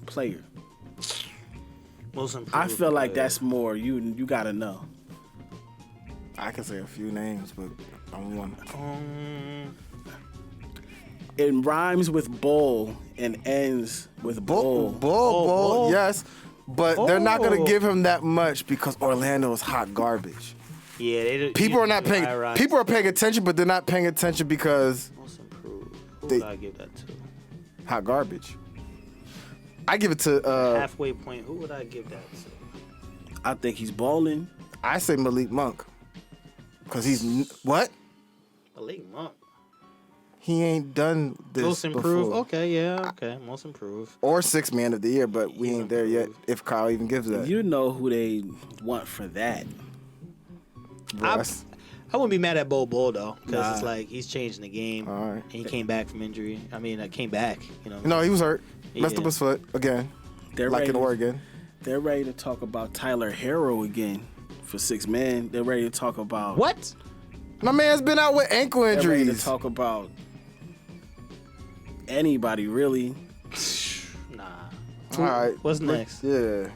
player. Most improved. I feel like that's more. You gotta know. I can say a few names, but I don't want. It rhymes with bowl and ends with bull. Bull, yes. But they're not going to give him that much because Orlando is hot garbage. Yeah, they People are not paying. People are paying attention, but they're not paying attention because Most improved. Who They- would I give that to? hot garbage. I give it to. Halfway point. Who would I give that to? I think he's balling. I say Malik Monk because he's what? Malik Monk. He ain't done this Most improved. before. Okay, yeah, okay. Most improved. Or sixth man of the year, but we ain't there yet. If Kyle even gives that. You know who they want for that. Russ. I wouldn't be mad at Bo Bull though, because it's Nah. like he's changing the game. All right. And he came back from injury. I mean, came back. You know. No, he was hurt. Messed Yeah. up his foot again, They're like ready. in Oregon. They're ready to talk about Tyler Harrow again for 6 men. They're ready to talk about What? My man's been out with ankle They're ready to injuries. talk about anybody really. Nah. All right. What's next? Yeah.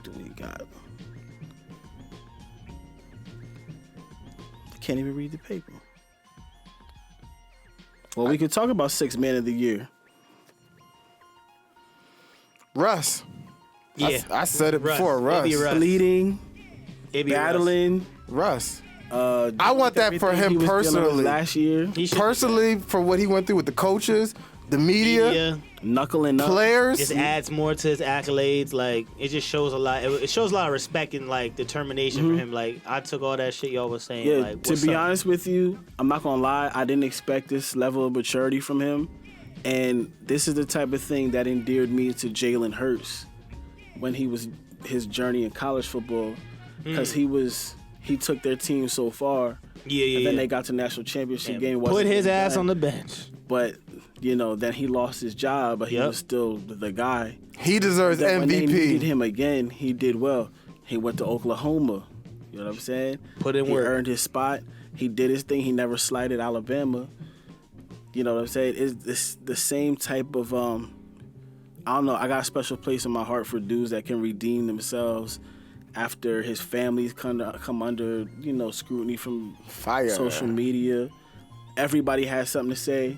Do we got? Can't even read the paper. Well, we could talk about 6 men of the year. Russ. Yeah. I said it Russ. before. Russ. It'd be Russ. Bleeding, It'd be battling. Russ. I want that for him personally. Last year, He should- Personally, for what he went through with the coaches, the media, knuckling up. players. Just adds more to his accolades. Like it just shows a lot. It shows a lot of respect and like determination for him. Like I took all that shit y'all was saying. Yeah, like, to what's be up? honest with you, I'm not gonna lie. I didn't expect this level of maturity from him, and this is the type of thing that endeared me to Jalen Hurts when he was his journey in college football, because he took their team so far. Yeah. And then they got to the national championship game. Put wasn't his getting ass done. on the bench. But then he lost his job, but he Yep. was still the guy. he deserves Then when they needed MVP. him again, he did well. He went to Oklahoma. You know what I'm saying? Put in he work. earned his spot. He did his thing. He never slighted Alabama. You know what I'm saying? It's the same type of I don't know. I got a special place in my heart for dudes that can redeem themselves after his family's come under scrutiny from Fire. social media. Everybody has something to say.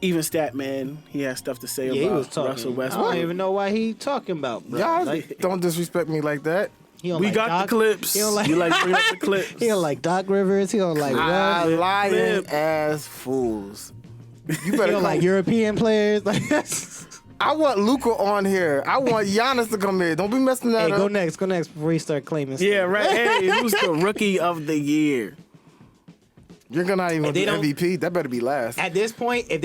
Even Statman, he has stuff to say Yeah, he was about talking. Russell I Westbrook. don't even know why he talking about, bro. Y'all Like, don't disrespect me like that. he don't We like got Doc. the clips. He don't like. You like bring up the clips. He don't like Doc Rivers. He don't like Ah, Russ. lying Flip. ass fools. You He better don't come. like European players. Like, I want Luka on here. I want Giannis to come here. Don't be messing that hey, up. go next before you start claiming. Yeah, stuff. right. Hey, who's the rookie of the year? You're gonna not even If they do don't- MVP. That better be last. At this point, if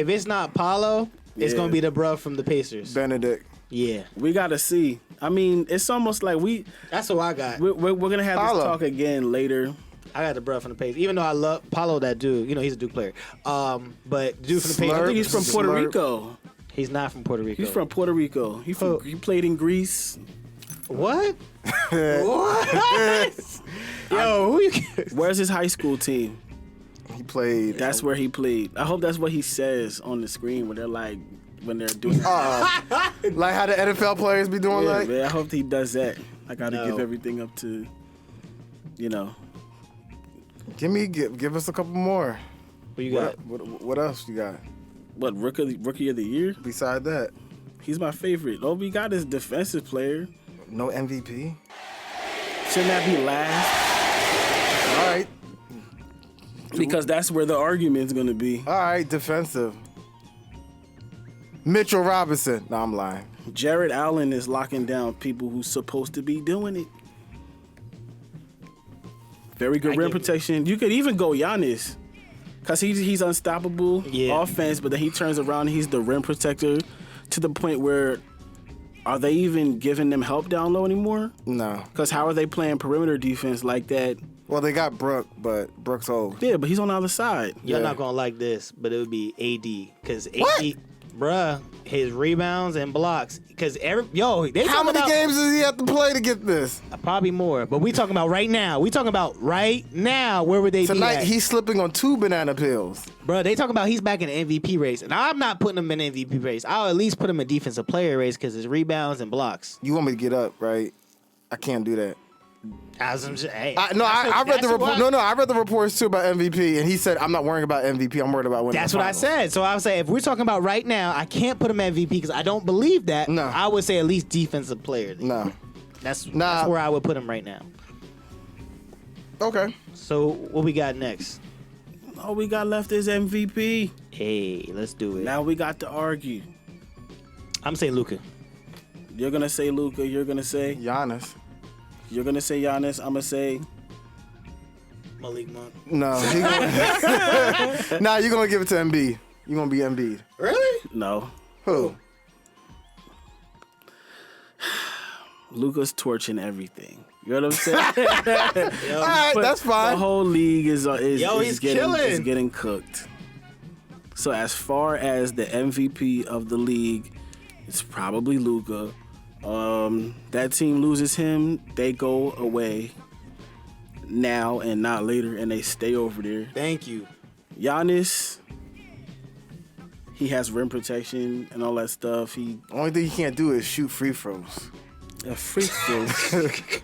it's not Paulo, it's Yeah. gonna be the bruh from the Pacers. Benedict. Yeah, We got to see. I mean, it's almost like that's who I got. we're gonna have Paolo. this talk again later. I got the bruh from the Pacers. Even though I love Paulo, that dude. You know, he's a Duke player. But dude from the Slurp. I Pacers, think he's from Puerto Slurp. Rico. he's not from Puerto Rico. He's from Puerto Rico. Oh. He played in Greece. what? What? Yo, who you? Where's his high school team? He played. That's where he played. I hope that's what he says on the screen when they're like when they're doing. like how the NFL players be doing. Yeah, like man, I hope he does that. I got to No. give everything up to, give us a couple more. Who you got? What else you got what rookie of the year? beside that? He's my favorite. All we got is defensive player. No MVP. Shouldn't that be last? All right. Because that's where the argument's gonna be. All right. Defensive. Mitchell Robinson. No, I'm lying. Jared Allen is locking down people who's supposed to be doing it. Very good rim protection. You could even go Giannis. Because he's unstoppable offense, but then he turns around and he's the rim protector to the point where are they even giving them help down low anymore? No. Because how are they playing perimeter defense like that? Well, they got Brook, but Brook's old. Yeah, but he's on the other side. You're not going to like this, but it would be AD. Because AD, bruh, his rebounds and blocks. Because how many games does he have to play to get this? Probably more. But we talking about right now. Where would they be Tonight, at? he's slipping on 2 banana pills. Bruh, they talking about he's back in the MVP race. And I'm not putting him in the MVP race. I'll at least put him in defensive player race because his rebounds and blocks. You want me to get up, right? I can't do that. I read the report. I read the reports too about MVP, and he said, "I'm not worrying about MVP. I'm worried about winning." That's what I said. So I would say, if we're talking about right now, I can't put him MVP because I don't believe that. No, I would say at least defensive player. No, that's where I would put him right now. Okay. So what we got next? All we got left is MVP. Hey, let's do it. Now we got to argue. I'm saying Luka. You're gonna say Luka. You're gonna say Giannis. You're gonna say Giannis. I'm gonna say Malik Monk. No. Nah, you're gonna give it to Embiid. You're gonna be Embiid. Really? No. Who? Luka's torching everything. You know what I'm saying? All right, that's fine. The whole league is he's getting cooked. So as far as the MVP of the league, it's probably Luka. That team loses him, they go away now and not later, and they stay over there. Thank you. Giannis, he has rim protection and all that stuff. Only thing he can't do is shoot free throws. Free throws.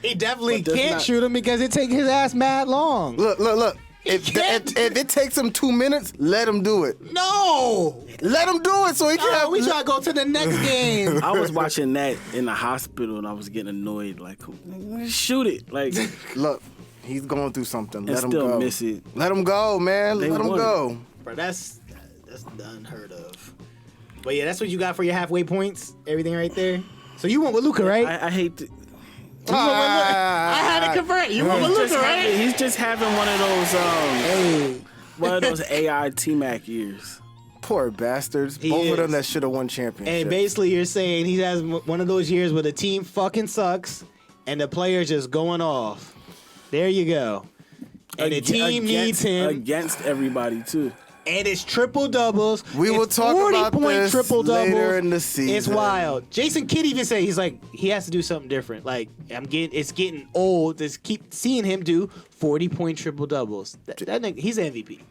He definitely can't shoot him because it takes his ass mad long. Look. If it takes him 2 minutes, let him do it. No! Let him do it so he can we try to go to the next game. I was watching that in the hospital and I was getting annoyed. Like, shoot it. Like, look, he's going through something. Let him still go. Miss it. Let him go, man. Let him go. Bro, that's unheard of. But yeah, that's what you got for your halfway points. Everything right there. So you went with Luka, right? I hate to. I had to convert. You went with Luka, right? He's just having one of those AI T-Mac years. Poor bastards. Both of them that should have won championships. And basically you're saying he has one of those years where the team fucking sucks and the player's just going off. There you go. And the team needs him. Against everybody, too. And it's triple doubles. We will talk about this later in the season. It's wild. Jason Kidd even said he has to do something different. Like it's getting old to keep seeing him do 40-point triple doubles. That nigga, he's MVP.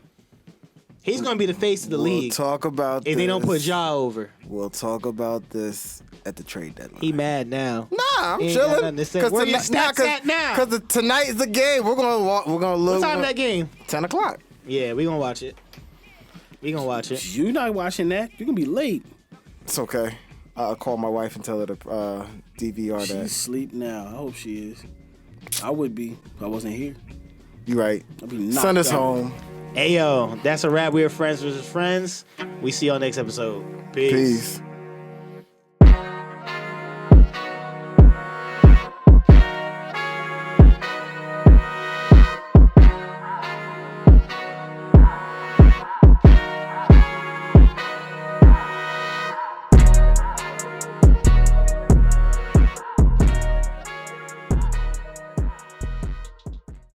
He's gonna be the face of the league. We'll talk about if they don't put Ja over. We'll talk about this at the trade deadline. He mad now. Nah, I'm chilling. Where your stats at now? Because tonight is the game. We're gonna look. What time is that game? 10 o'clock. Yeah, we gonna watch it. We gonna watch it. You not watching that? You're gonna be late. It's okay. I'll call my wife and tell her to DVR that. She's asleep now. I hope she is. I would be if I wasn't here. You right. I'd be knocked Son is out. home. Hey yo, that's a wrap. We're Friends vs. Friends. We see y'all next episode. Peace.